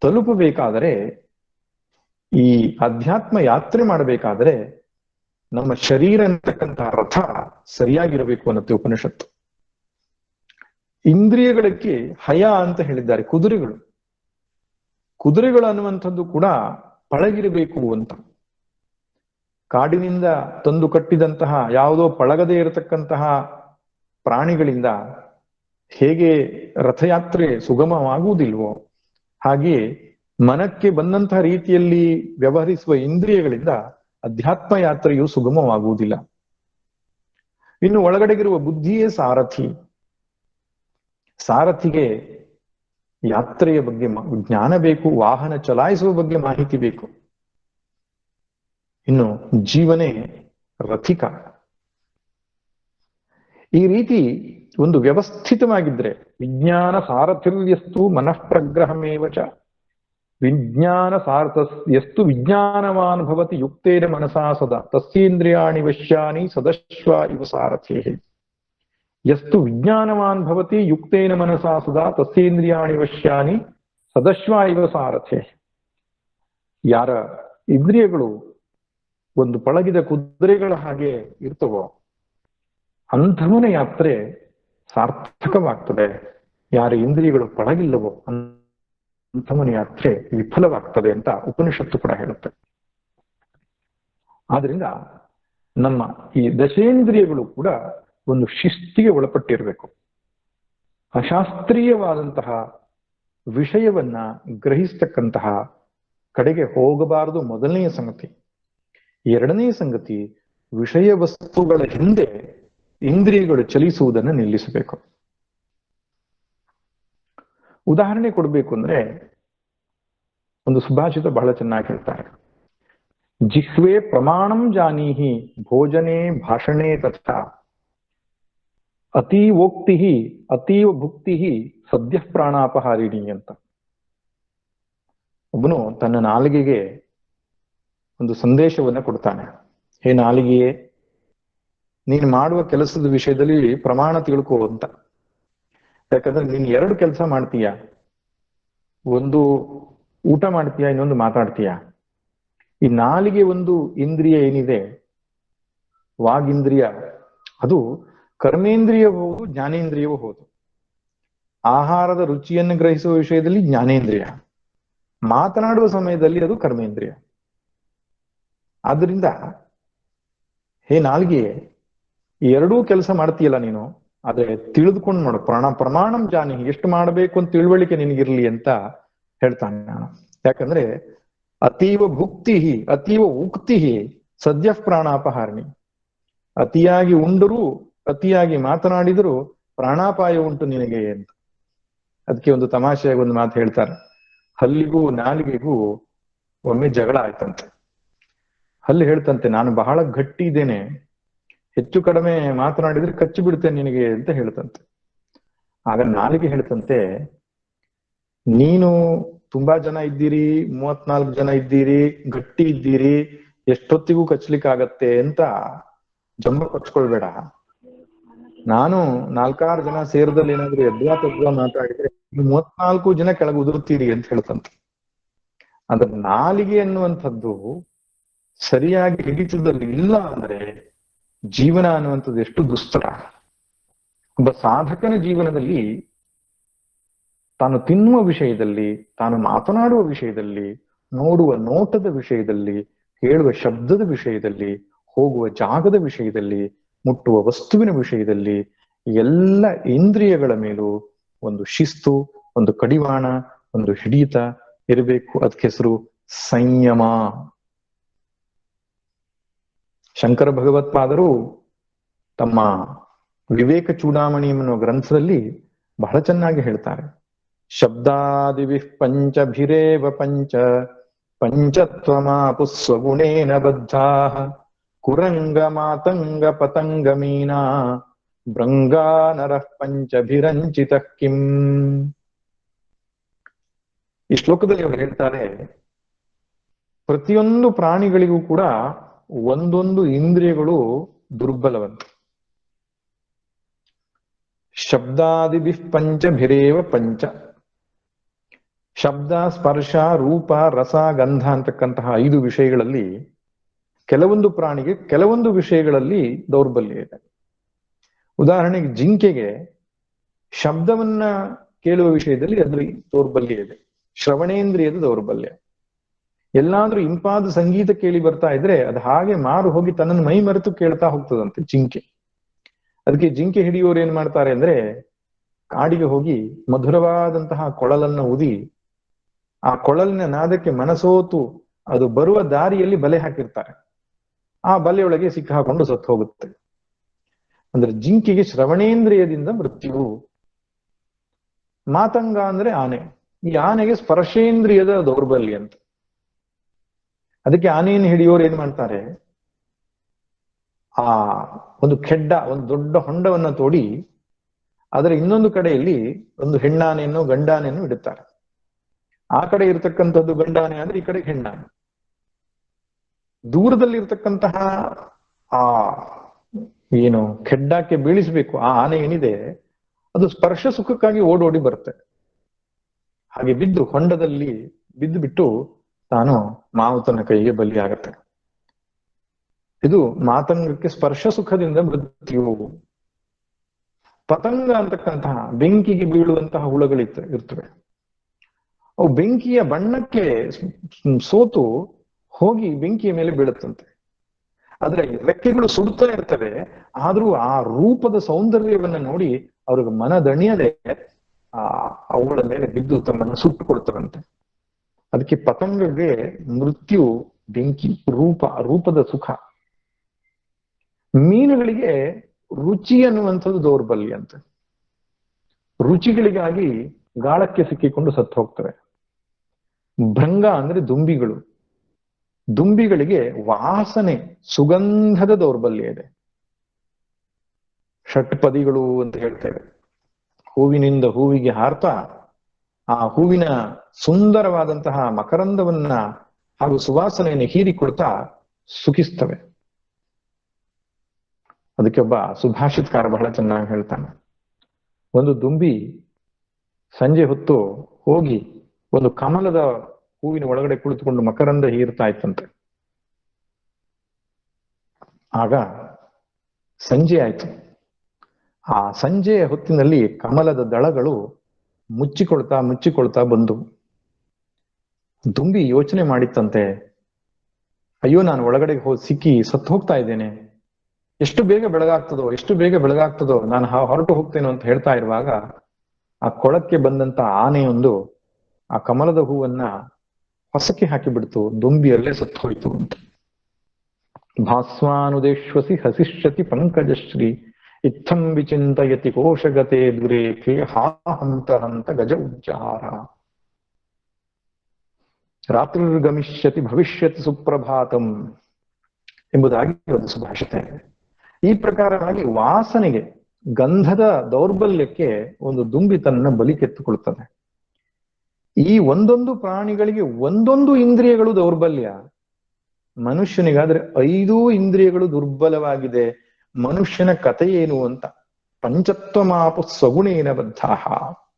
ತಲುಪಬೇಕಾದರೆ, ಈ ಅಧ್ಯಾತ್ಮ ಯಾತ್ರೆ ಮಾಡಬೇಕಾದ್ರೆ ನಮ್ಮ ಶರೀರ ಅಂತಕ್ಕಂತಹ ರಥ ಸರಿಯಾಗಿರಬೇಕು ಅನ್ನತ್ತೆ ಉಪನಿಷತ್ತು. ಇಂದ್ರಿಯಗಳಿಗೆ ಹಯ ಅಂತ ಹೇಳಿದ್ದಾರೆ, ಕುದುರೆಗಳು ಅನ್ನುವಂಥದ್ದು ಕೂಡ ಪಳಗಿರಬೇಕು ಅಂತ. ಕಾಡಿನಿಂದ ತಂದು ಕಟ್ಟಿದಂತಹ ಯಾವುದೋ ಪಳಗದೇ ಇರತಕ್ಕಂತಹ ಪ್ರಾಣಿಗಳಿಂದ ಹೇಗೆ ರಥಯಾತ್ರೆ ಸುಗಮವಾಗುವುದಿಲ್ವೋ ಹಾಗೆಯೇ ಮನಕ್ಕೆ ಬಂದಂತಹ ರೀತಿಯಲ್ಲಿ ವ್ಯವಹರಿಸುವ ಇಂದ್ರಿಯಗಳಿಂದ ಅಧ್ಯಾತ್ಮ ಯಾತ್ರೆಯು ಸುಗಮವಾಗುವುದಿಲ್ಲ. ಇನ್ನು ಒಳಗಡೆಗಿರುವ ಬುದ್ಧಿಯೇ ಸಾರಥಿ. ಸಾರಥಿಗೆ ಯಾತ್ರೆಯ ಬಗ್ಗೆ ಜ್ಞಾನ ಬೇಕು, ವಾಹನ ಚಲಾಯಿಸುವ ಬಗ್ಗೆ ಮಾಹಿತಿ ಬೇಕು. ಇನ್ನು ಜೀವನೇ ರಥಿಕ. ಈ ರೀತಿ ಒಂದು ವ್ಯವಸ್ಥಿತವಾಗಿದ್ರೆ ವಿಜ್ಞಾನ ಸಾರಥಿರ್ಯಸ್ತು ಮನಃ ಪ್ರಗ್ರಹಮೇವ ಚ ವಿಜ್ಞಾನ ಸಾರಥಸ್ಯಸ್ತು ವಿಜ್ಞಾನವಾನ್ ಭವತಿ ಯುಕ್ತೇನ ಮನಸಾ ಸದಾ ತಸ್ಯೇಂದ್ರಿಯಾಣಿ ವಶ್ಯಾನಿ ಸದಶ್ವ ಇವ ಸಾರಥೇ. ಯಸ್ತು ವಿಜ್ಞಾನವಾನ್ ಭವತಿ ಯುಕ್ತೇನ ಮನಸಾ ಸದಾ ತಸ್ಯೇಂದ್ರಿಯಾಣಿ ವಶ್ಯಾನಿ ಸದಶ್ವ ಇವ ಸಾರಥೇ. ಯಾರ ಇಂದ್ರಿಯಗಳು ಒಂದು ಪಳಗಿದ ಕುದುರೆಗಳ ಹಾಗೆ ಇರ್ತವೋ ಅಂಥವನ ಯಾತ್ರೆ ಸಾರ್ಥಕವಾಗ್ತದೆ. ಯಾರ ಇಂದ್ರಿಯಗಳು ಪಳಗಿಲ್ಲವೋ ಅಂಥವನ ಯಾತ್ರೆ ವಿಫಲವಾಗ್ತದೆ ಅಂತ ಉಪನಿಷತ್ತು ಕೂಡ ಹೇಳುತ್ತೆ. ಆದ್ರಿಂದ ನಮ್ಮ ಈ ದಶೇಂದ್ರಿಯಗಳು ಕೂಡ ಒಂದು ಶಿಸ್ತಿಗೆ ಒಳಪಟ್ಟಿರಬೇಕು. ಅಶಾಸ್ತ್ರೀಯವಾದಂತಹ ವಿಷಯವನ್ನ ಗ್ರಹಿಸ್ತಕ್ಕಂತಹ ಕಡೆಗೆ ಹೋಗಬಾರದು ಮೊದಲನೆಯ ಸಂಗತಿ. ಎರಡನೇ ಸಂಗತಿ, ವಿಷಯ ವಸ್ತುಗಳ ಹಿಂದೆ ಇಂದ್ರಿಯಗಳು ಚಲಿಸುವುದನ್ನು ನಿಲ್ಲಿಸಬೇಕು. ಉದಾಹರಣೆ ಕೊಡಬೇಕು ಅಂದ್ರೆ ಒಂದು ಸುಭಾಷಿತ ಬಹಳ ಚೆನ್ನಾಗಿ ಹೇಳ್ತಾರೆ. ಜಿಹ್ವೆ ಪ್ರಮಾಣಂ ಜಾನೀಹಿ ಭೋಜನೆ ಭಾಷಣೆ ತಥಾ ಅತೀವೋಕ್ತಿ ಅತೀವ ಭುಕ್ತಿ ಸದ್ಯ ಪ್ರಾಣಾಪಹಾರಿಣಿ ಅಂತ. ಒಬ್ಬನು ತನ್ನ ನಾಲಿಗೆಗೆ ಒಂದು ಸಂದೇಶವನ್ನ ಕೊಡ್ತಾನೆ. ಹೇ ನಾಲಿಗೆಯೇ, ನೀನು ಮಾಡುವ ಕೆಲಸದ ವಿಷಯದಲ್ಲಿ ಪ್ರಮಾಣ ತಿಳ್ಕೋ ಅಂತ. ಯಾಕಂದ್ರೆ ನೀನ್ ಎರಡು ಕೆಲಸ ಮಾಡ್ತೀಯ, ಒಂದು ಊಟ ಮಾಡ್ತೀಯ, ಇನ್ನೊಂದು ಮಾತಾಡ್ತೀಯ. ಈ ನಾಲಿಗೆ ಒಂದು ಇಂದ್ರಿಯ ಏನಿದೆ, ವಾಗೀಂದ್ರಿಯ, ಅದು ಕರ್ಮೇಂದ್ರಿಯವೂ ಹೌದು, ಜ್ಞಾನೇಂದ್ರಿಯವೂ ಹೌದು. ಆಹಾರದ ರುಚಿಯನ್ನು ಗ್ರಹಿಸುವ ವಿಷಯದಲ್ಲಿ ಜ್ಞಾನೇಂದ್ರಿಯ, ಮಾತನಾಡುವ ಸಮಯದಲ್ಲಿ ಅದು ಕರ್ಮೇಂದ್ರಿಯ. ಆದ್ರಿಂದ ಹೇ ನಾಲ್ಗೆ, ಎರಡೂ ಕೆಲಸ ಮಾಡ್ತೀಯಲ್ಲ ನೀನು, ಆದ್ರೆ ತಿಳಿದುಕೊಂಡು ಮಾಡು. ಪ್ರಮಾಣಂ ಜಾನಿ, ಎಷ್ಟು ಮಾಡಬೇಕು ಅಂತ ತಿಳುವಳಿಕೆ ನಿನಗಿರ್ಲಿ ಅಂತ ಹೇಳ್ತಾನೆ ನಾನು. ಯಾಕಂದ್ರೆ ಅತೀವ ಭುಕ್ತಿ ಅತೀವ ಉಕ್ತಿ ಸದ್ಯ ಪ್ರಾಣಾಪಹಾರಿಣಿ. ಅತಿಯಾಗಿ ಉಂಡರೂ ಅತಿಯಾಗಿ ಮಾತನಾಡಿದರೂ ಪ್ರಾಣಾಪಾಯ ಉಂಟು ನಿನಗೆ ಅಂತ. ಅದಕ್ಕೆ ಒಂದು ತಮಾಷೆಯಾಗಿ ಒಂದು ಮಾತು ಹೇಳ್ತಾರೆ. ಹಲ್ಲಿಗೂ ನಾಲಿಗೆಗೂ ಒಮ್ಮೆ ಜಗಳ ಆಯ್ತಂತೆ. ಹಲ್ಲಿ ಹೇಳ್ತಂತೆ, ನಾನು ಬಹಳ ಗಟ್ಟಿ ಇದ್ದೇನೆ, ಹೆಚ್ಚು ಕಡಿಮೆ ಮಾತನಾಡಿದ್ರೆ ಕಚ್ಚಿ ಬಿಡ್ತೇನೆ ನಿನಗೆ ಅಂತ ಹೇಳ್ತಂತೆ. ಆಗ ನಾಲಿಗೆ ಹೇಳ್ತಂತೆ, ನೀನು ತುಂಬಾ ಜನ ಇದ್ದೀರಿ, 34 ಜನ ಇದ್ದೀರಿ, ಗಟ್ಟಿ ಇದ್ದೀರಿ, ಎಷ್ಟೊತ್ತಿಗೂ ಕಚ್ಲಿಕ್ಕಾಗತ್ತೆ ಅಂತ ಜಂಬ ಕೊಚ್ಕೊಳ್ಬೇಡ. ನಾನು 4-6 ಜನ ಸೇರಿದಲ್ಲಿ ಏನಾದ್ರು ಎದ್ವಾ ಮಾತಾಡಿದ್ರೆ 34 ಜನ ಕೆಳಗೆ ಉದುರುತ್ತೀರಿ ಅಂತ ಹೇಳ್ತಂತೆ. ಅದ್ರ ನಾಲಿಗೆ ಅನ್ನುವಂಥದ್ದು ಸರಿಯಾಗಿ ಹಿಡಿತದಲ್ಲಿ ಇಲ್ಲ ಅಂದ್ರೆ ಜೀವನ ಅನ್ನುವಂಥದ್ದು ಎಷ್ಟು ದುಸ್ತರ. ಒಬ್ಬ ಸಾಧಕನ ಜೀವನದಲ್ಲಿ ತಾನು ತಿನ್ನುವ ವಿಷಯದಲ್ಲಿ, ತಾನು ಮಾತನಾಡುವ ವಿಷಯದಲ್ಲಿ, ನೋಡುವ ನೋಟದ ವಿಷಯದಲ್ಲಿ, ಕೇಳುವ ಶಬ್ದದ ವಿಷಯದಲ್ಲಿ, ಹೋಗುವ ಜಾಗದ ವಿಷಯದಲ್ಲಿ, ಮುಟ್ಟುವ ವಸ್ತುವಿನ ವಿಷಯದಲ್ಲಿ, ಎಲ್ಲ ಇಂದ್ರಿಯಗಳ ಮೇಲೂ ಒಂದು ಶಿಸ್ತು, ಒಂದು ಕಡಿವಾಣ, ಒಂದು ಹಿಡಿತ ಇರಬೇಕು. ಅದಕ್ಕೆ ಹೆಸರು ಸಂಯಮ. ಶಂಕರ ಭಗವತ್ಪಾದರು ತಮ್ಮ ವಿವೇಕ ಚೂಡಾಮಣಿ ಎನ್ನುವ ಗ್ರಂಥದಲ್ಲಿ ಬಹಳ ಚೆನ್ನಾಗಿ ಹೇಳ್ತಾರೆ. ಶಬ್ದಾದಿಭಿ ಪಂಚಭಿರೇವ ಪಂಚ ಪಂಚತ್ವಮಾಪು ಸ್ವಗುಣೇನ ಬದ್ಧಾಃ ಕುರಂಗ ಮಾತಂಗ ಪತಂಗ ಮೀನಾ ಭೃಂಗಾ ನರಃ ಪಂಚಭಿರಂಚಿತಃ ಕಿಂ. ಈ ಶ್ಲೋಕದಲ್ಲಿ ಅವರು ಹೇಳ್ತಾರೆ, ಪ್ರತಿಯೊಂದು ಪ್ರಾಣಿಗಳಿಗೂ ಕೂಡ ಒಂದೊಂದು ಇಂದ್ರಿಯಗಳು ದುರ್ಬಲವಂತ. ಶಬ್ದಾದಿಭಿ ಪಂಚಭಿರೇವ ಪಂಚ. ಶಬ್ದ, ಸ್ಪರ್ಶ, ರೂಪ, ರಸ, ಗಂಧ ಅಂತಕ್ಕಂತಹ 5 ವಿಷಯಗಳಲ್ಲಿ ಕೆಲವೊಂದು ಪ್ರಾಣಿಗೆ ಕೆಲವೊಂದು ವಿಷಯಗಳಲ್ಲಿ ದೌರ್ಬಲ್ಯ ಇದೆ. ಉದಾಹರಣೆಗೆ ಜಿಂಕೆಗೆ ಶಬ್ದವನ್ನ ಕೇಳುವ ವಿಷಯದಲ್ಲಿ ಅದ್ರ ದೌರ್ಬಲ್ಯ ಇದೆ, ಶ್ರವಣೇಂದ್ರಿಯದ ದೌರ್ಬಲ್ಯ. ಎಲ್ಲಾದ್ರೂ ಇಂಪಾದ ಸಂಗೀತ ಕೇಳಿ ಬರ್ತಾ ಇದ್ರೆ ಅದು ಹಾಗೆ ಮಾರು ಹೋಗಿ ತನ್ನನ್ನು ಮೈ ಮರೆತು ಕೇಳ್ತಾ ಹೋಗ್ತದಂತೆ ಜಿಂಕೆ. ಅದಕ್ಕೆ ಜಿಂಕೆ ಹಿಡಿಯೋರು ಏನ್ ಮಾಡ್ತಾರೆ ಅಂದ್ರೆ, ಕಾಡಿಗೆ ಹೋಗಿ ಮಧುರವಾದಂತಹ ಕೊಳಲನ್ನ ಊದಿ ಆ ಕೊಳಲಿನ ನಾದಕ್ಕೆ ಮನಸೋತು ಅದು ಬರುವ ದಾರಿಯಲ್ಲಿ ಬಲೆ ಹಾಕಿರ್ತಾರೆ. ಆ ಬಲೆಯೊಳಗೆ ಸಿಕ್ಕಾಕೊಂಡು ಸತ್ತು ಹೋಗುತ್ತೆ. ಅಂದ್ರೆ ಜಿಂಕೆಗೆ ಶ್ರವಣೇಂದ್ರಿಯದಿಂದ ಮೃತ್ಯು. ಮಾತಂಗ ಅಂದ್ರೆ ಆನೆ. ಈ ಆನೆಗೆ ಸ್ಪರ್ಶೇಂದ್ರಿಯದ ದೌರ್ಬಲ್ಯ ಅಂತ. ಅದಕ್ಕೆ ಆನೆಯನ್ನು ಹಿಡಿಯೋರು ಏನ್ ಮಾಡ್ತಾರೆ, ಆ ಒಂದು ಕೆಡ್ಡ, ಒಂದು ದೊಡ್ಡ ಹೊಂಡವನ್ನ ತೋಡಿ ಅದರ ಇನ್ನೊಂದು ಕಡೆಯಲ್ಲಿ ಒಂದು ಹೆಣ್ಣಾನೆಯನ್ನು ಗಂಡಾನೆಯನ್ನು ಇಡುತ್ತಾರೆ. ಆ ಕಡೆ ಇರತಕ್ಕಂಥದ್ದು ಗಂಡಾನೆ ಅಂದ್ರೆ ಈ ಕಡೆ ಹೆಣ್ಣಾನೆ. ದೂರದಲ್ಲಿ ಇರ್ತಕ್ಕಂತಹ ಆ ಏನು ಕೆಡ್ಡಕ್ಕೆ ಬೀಳಿಸ್ಬೇಕು ಆ ಆನೆ ಏನಿದೆ, ಅದು ಸ್ಪರ್ಶ ಸುಖಕ್ಕಾಗಿ ಓಡೋಡಿ ಬರುತ್ತೆ. ಹಾಗೆ ಬಿದ್ದು ಹೊಂಡದಲ್ಲಿ ಬಿದ್ದು ಬಿಟ್ಟು ತಾನು ಮಾವುತನ ಕೈಗೆ ಬಲಿಯಾಗತ್ತೆ. ಇದು ಮಾತಂಗಕ್ಕೆ ಸ್ಪರ್ಶ ಸುಖದಿಂದ ಮೃತ್ಯು. ಪತಂಗ ಅಂತಕ್ಕಂತಹ ಬೆಂಕಿಗೆ ಬೀಳುವಂತಹ ಹುಳಗಳಿರ್ತವೆ. ಅವು ಬೆಂಕಿಯ ಬಣ್ಣಕ್ಕೆ ಸೋತು ಹೋಗಿ ಬೆಂಕಿಯ ಮೇಲೆ ಬೀಳುತ್ತಂತೆ. ಆದ್ರೆ ರೆಕ್ಕೆಗಳು ಸುಡುತ್ತಾ ಇರ್ತವೆ, ಆದ್ರೂ ಆ ರೂಪದ ಸೌಂದರ್ಯವನ್ನ ನೋಡಿ ಅವ್ರಿಗೆ ಮನದಣಿಯದೆ ಅವುಗಳ ಮೇಲೆ ಬಿದ್ದು ತಮ್ಮನ್ನು ಸುಟ್ಟುಕೊಳ್ತವಂತೆ. ಅದಕ್ಕೆ ಪತಂಗಗೆ ಮೃತ್ಯು ಬೆಂಕಿ, ರೂಪದ ಸುಖ. ಮೀನುಗಳಿಗೆ ರುಚಿ ಅನ್ನುವಂಥದ್ದು ದೌರ್ಬಲ್ಯ ಅಂತ. ರುಚಿಗಳಿಗಾಗಿ ಗಾಳಕ್ಕೆ ಸಿಕ್ಕಿಕೊಂಡು ಸತ್ತು ಹೋಗ್ತವೆ. ಭೃಂಗ ಅಂದ್ರೆ ದುಂಬಿಗಳು. ದುಂಬಿಗಳಿಗೆ ವಾಸನೆ, ಸುಗಂಧದ ದೌರ್ಬಲ್ಯ ಇದೆ. ಷಟ್ಪದಿಗಳು ಅಂತ ಹೇಳ್ತೇವೆ. ಹೂವಿನಿಂದ ಹೂವಿಗೆ ಹಾರ್ತಾ ಆ ಹೂವಿನ ಸುಂದರವಾದಂತಹ ಮಕರಂದವನ್ನ ಹಾಗೂ ಸುವಾಸನೆಯನ್ನು ಹೀರಿಕೊಳ್ತಾ ಸುಖಿಸ್ತವೆ. ಅದಕ್ಕೆ ಒಬ್ಬ ಸುಭಾಷಿತಕಾರ ಬಹಳ ಚೆನ್ನಾಗಿ ಹೇಳ್ತಾನೆ, ಒಂದು ದುಂಬಿ ಸಂಜೆ ಹೊತ್ತು ಹೋಗಿ ಒಂದು ಕಮಲದ ಹೂವಿನ ಒಳಗಡೆ ಕುಳಿತುಕೊಂಡು ಮಕರಂದ ಹೀರ್ತಾ ಇತ್ತಂತೆ. ಆಗ ಸಂಜೆ ಆಯ್ತು. ಆ ಸಂಜೆಯ ಹೊತ್ತಿನಲ್ಲಿ ಕಮಲದ ದಳಗಳು ಮುಚ್ಚಿಕೊಳ್ತಾ ಬಂದು ದುಂಬಿ ಯೋಚನೆ ಮಾಡಿತ್ತಂತೆ, ಅಯ್ಯೋ ನಾನು ಒಳಗಡೆ ಸಿಕ್ಕಿ ಸತ್ತು ಹೋಗ್ತಾ ಇದ್ದೇನೆ, ಎಷ್ಟು ಬೇಗ ಬೆಳಗಾಗ್ತದೋ ನಾನು ಹೊರಟು ಹೋಗ್ತೇನೆ ಅಂತ ಹೇಳ್ತಾ ಇರುವಾಗ ಆ ಕೊಳಕ್ಕೆ ಬಂದಂತ ಆನೆಯೊಂದು ಆ ಕಮಲದ ಹೂವನ್ನ ಹೊಸಕ್ಕೆ ಹಾಕಿಬಿಡ್ತು. ದುಂಬಿ ಅಲ್ಲೇ ಸತ್ತು ಹೋಯ್ತು ಅಂತ. ಭಾಸ್ವಾನುದೇಶ್ವಸಿ ಹಸಿಷ್ಯತಿ ಪಂಕಜಶ್ರೀ ಇತ್ತಂ ವಿಚಿಂತಯತಿ ಕೋಶಗತೆ ದುರೇಖೆ ಹಾ ಹಂತ ಹಂತ ಗಜ ಉಜ್ಜಾರ ರಾತ್ರಿರ್ಗಮಿಷ್ಯತಿ ಭವಿಷ್ಯತಿ ಸುಪ್ರಭಾತಂ ಎಂಬುದಾಗಿ ಒಂದು ಸುಭಾಷಿತ ಇದೆ. ಈ ಪ್ರಕಾರವಾಗಿ ವಾಸನೆಗೆ, ಗಂಧದ ದೌರ್ಬಲ್ಯಕ್ಕೆ ಒಂದು ದುಂಬಿ ತನ್ನ ಬಲಿ ಕೆತ್ತುಕೊಳ್ಳುತ್ತದೆ. ಈ ಒಂದೊಂದು ಪ್ರಾಣಿಗಳಿಗೆ ಒಂದೊಂದು ಇಂದ್ರಿಯಗಳು ದೌರ್ಬಲ್ಯ. ಮನುಷ್ಯನಿಗಾದ್ರೆ 5 ಇಂದ್ರಿಯಗಳು ದುರ್ಬಲವಾಗಿದೆ. ಮನುಷ್ಯನ ಕಥೆ ಏನು ಅಂತ, ಪಂಚತ್ವ ಮಾಪು ಸ್ವಗುಣೇನ ಬದ್ಧಾಹ.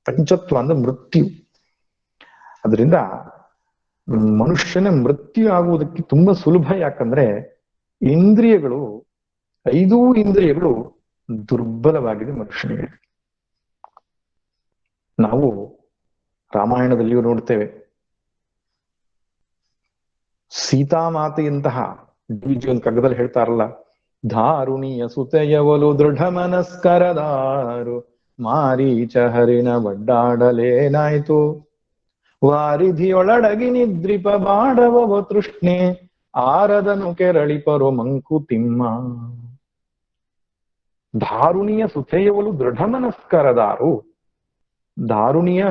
ಪಂಚತ್ವ ಅಂದ್ರೆ ಮೃತ್ಯು. ಅದರಿಂದ ಮನುಷ್ಯನ ಮೃತ್ಯು ಆಗುವುದಕ್ಕೆ ತುಂಬಾ ಸುಲಭ. ಯಾಕಂದ್ರೆ ಇಂದ್ರಿಯಗಳು 5 ಇಂದ್ರಿಯಗಳು ದುರ್ಬಲವಾಗಿದೆ ಮನುಷ್ಯನಿಗೆ. ನಾವು ರಾಮಾಯಣದಲ್ಲಿಯೂ ನೋಡ್ತೇವೆ, ಸೀತಾಮಾತೆಯಂತಹ ಒಂದು ಕಗ್ಗದಲ್ಲಿ ಹೇಳ್ತಾರಲ್ಲ, ಧಾರುಣಿಯ ಸುತೆಯವಲು ದೃಢ ಮನಸ್ಕರದಾರು ಮಾರೀಚ ಹರಿಣ ಒಡ್ಡಾಡಲೇನಾಯ್ತು ವಾರಿಧಿಯೊಳಡಗಿ ನಿದ್ರಿಪ ಬಾಡವ ತೃಷ್ಣೆ ಆರದನು ಕೆರಳಿಪರು ಮಂಕುತಿಮ್ಮ. ಧಾರುಣಿಯ ಸುತೆಯವಲು ದೃಢ ಮನಸ್ಕರದಾರು. ದಾರುಣಿಯ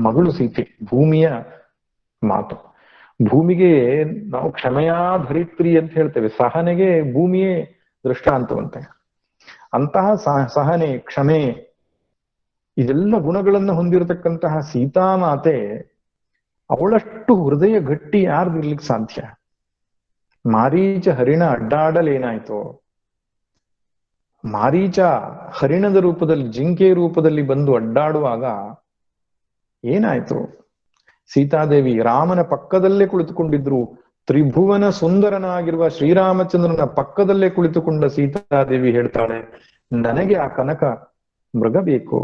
ಮಗಳು ಸೀತೆ, ಭೂಮಿಯ ಮಾತು. ಭೂಮಿಗೆ ನಾವು ಕ್ಷಮೆಯಾ ಧರಿತ್ರಿ ಅಂತ ಹೇಳ್ತೇವೆ. ಸಹನೆಗೆ ಭೂಮಿಯೇ ದೃಷ್ಟಾಂತವಂತೆ. ಅಂತಹ ಸಹನೆ, ಕ್ಷಮೆ, ಇದೆಲ್ಲ ಗುಣಗಳನ್ನು ಹೊಂದಿರತಕ್ಕಂತಹ ಸೀತಾಮಾತೆ, ಅವಳಷ್ಟು ಹೃದಯ ಗಟ್ಟಿ ಯಾರ್ದಿರ್ಲಿಕ್ಕೆ ಸಾಧ್ಯ? ಮಾರೀಚ ಹರಿಣ ಅಡ್ಡಾಡಲೇನಾಯ್ತು? ಮಾರೀಚ ಹರಿಣದ ರೂಪದಲ್ಲಿ, ಜಿಂಕೆ ರೂಪದಲ್ಲಿ ಬಂದು ಅಡ್ಡಾಡುವಾಗ ಏನಾಯ್ತು? ಸೀತಾದೇವಿ ರಾಮನ ಪಕ್ಕದಲ್ಲೇ ಕುಳಿತುಕೊಂಡಿದ್ರು. ತ್ರಿಭುವನ ಸುಂದರನಾಗಿರುವ ಶ್ರೀರಾಮಚಂದ್ರನ ಪಕ್ಕದಲ್ಲೇ ಕುಳಿತುಕೊಂಡ ಸೀತಾದೇವಿ ಹೇಳ್ತಾಳೆ, ನನಗೆ ಆ ಕನಕ ಮೃಗ ಬೇಕು,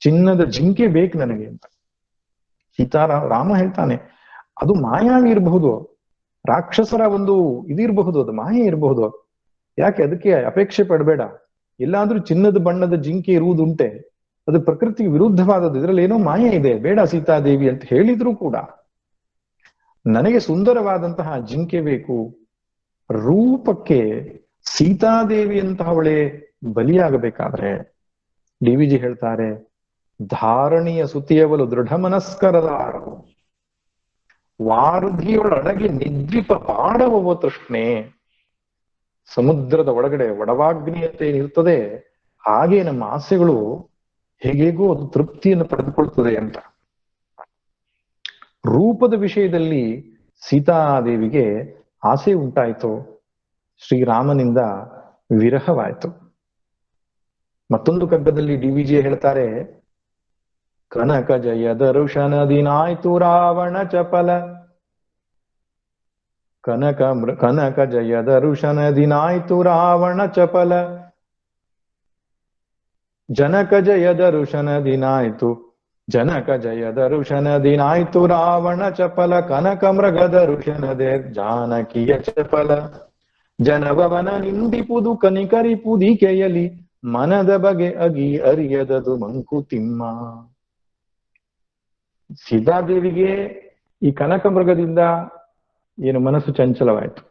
ಚಿನ್ನದ ಜಿಂಕೆ ಬೇಕು ನನಗೆ ಅಂತ. ರಾಮ ಹೇಳ್ತಾನೆ, ಅದು ಮಾಯಾವಿ ಇರಬಹುದು, ರಾಕ್ಷಸರ ಒಂದು ಇದಿರಬಹುದು, ಅದು ಮಾಯೆ ಇರಬಹುದು, ಯಾಕೆ ಅದಕ್ಕೆ ಅಪೇಕ್ಷೆ ಪಡಬೇಡ. ಎಲ್ಲಾದ್ರೂ ಚಿನ್ನದ ಬಣ್ಣದ ಜಿಂಕೆ ಇರುವುದುಂಟೆ, ಅದು ಪ್ರಕೃತಿಗೆ ವಿರುದ್ಧವಾದದ್ದು, ಇದರಲ್ಲಿ ಏನೋ ಮಾಯೆ ಇದೆ, ಬೇಡ ಸೀತಾದೇವಿ ಅಂತ ಹೇಳಿದ್ರು ಕೂಡ ನನಗೆ ಸುಂದರವಾದಂತಹ ಜಿಂಕೆ ಬೇಕು. ರೂಪಕ್ಕೆ ಸೀತಾದೇವಿ ಅಂತಹವಳೇ ಬಲಿಯಾಗಬೇಕಾದ್ರೆ DVG ಹೇಳ್ತಾರೆ, ಧಾರಣಿಯ ಸುತಿಯವಲು ದೃಢ ಮನಸ್ಕರದಾರು ವಾರುಧಿಯೊಳಡಗಿ ನಿದ್ರಿಪ ಪಾಡವ ತೃಷ್ಣೆ. ಸಮುದ್ರದ ಒಳಗಡೆ ಒಡವಾಗ್ನಿಯತೆ ಇರ್ತದೆ, ಹಾಗೆ ನಮ್ಮ ಆಸೆಗಳು ಹೇಗೇಗೋ ಅದು ತೃಪ್ತಿಯನ್ನು ಪಡೆದುಕೊಳ್ತದೆ ಅಂತ. ರೂಪದ ವಿಷಯದಲ್ಲಿ ಸೀತಾದೇವಿಗೆ ಆಸೆ ಉಂಟಾಯಿತು, ಶ್ರೀರಾಮನಿಂದ ವಿರಹವಾಯಿತು. ಮತ್ತೊಂದು ಕಗ್ಗದಲ್ಲಿ DVG ಹೇಳ್ತಾರೆ, ಕನಕ ಜಯ ದರುಶನ ದಿನಾಯ್ತು ರಾವಣ ಚಪಲ. ಕನಕ ಜಯ ದರುಶನ ದಿನಾಯ್ತು ರಾವಣ ಚಪಲ. ಜನಕ ಜಯ ದರುಶನ ದಿನಾಯ್ತು, ಜನಕ ಜಯ ದರುಶನ ದಿನಾಯ್ತು ರಾವಣ ಚಪಲ. ಕನಕ ಮೃಗ ದರುಶನದೆ ಜಾನಕಿಯ ಚಪಲ. ಜನವವನ ನಿಂದಿಪುದು ಕನಿಕರಿಪುದಿಕೆಯಲಿ ಮನದ ಬಗೆ ಅಗಿ ಅರಿಯದದು ಮಂಕುತಿಮ್ಮ. ಸೀತಾದೇವಿಗೆ ಈ ಕನಕ ಮೃಗದಿಂದ ಏನು ಮನಸ್ಸು ಚಂಚಲವಾಯಿತು,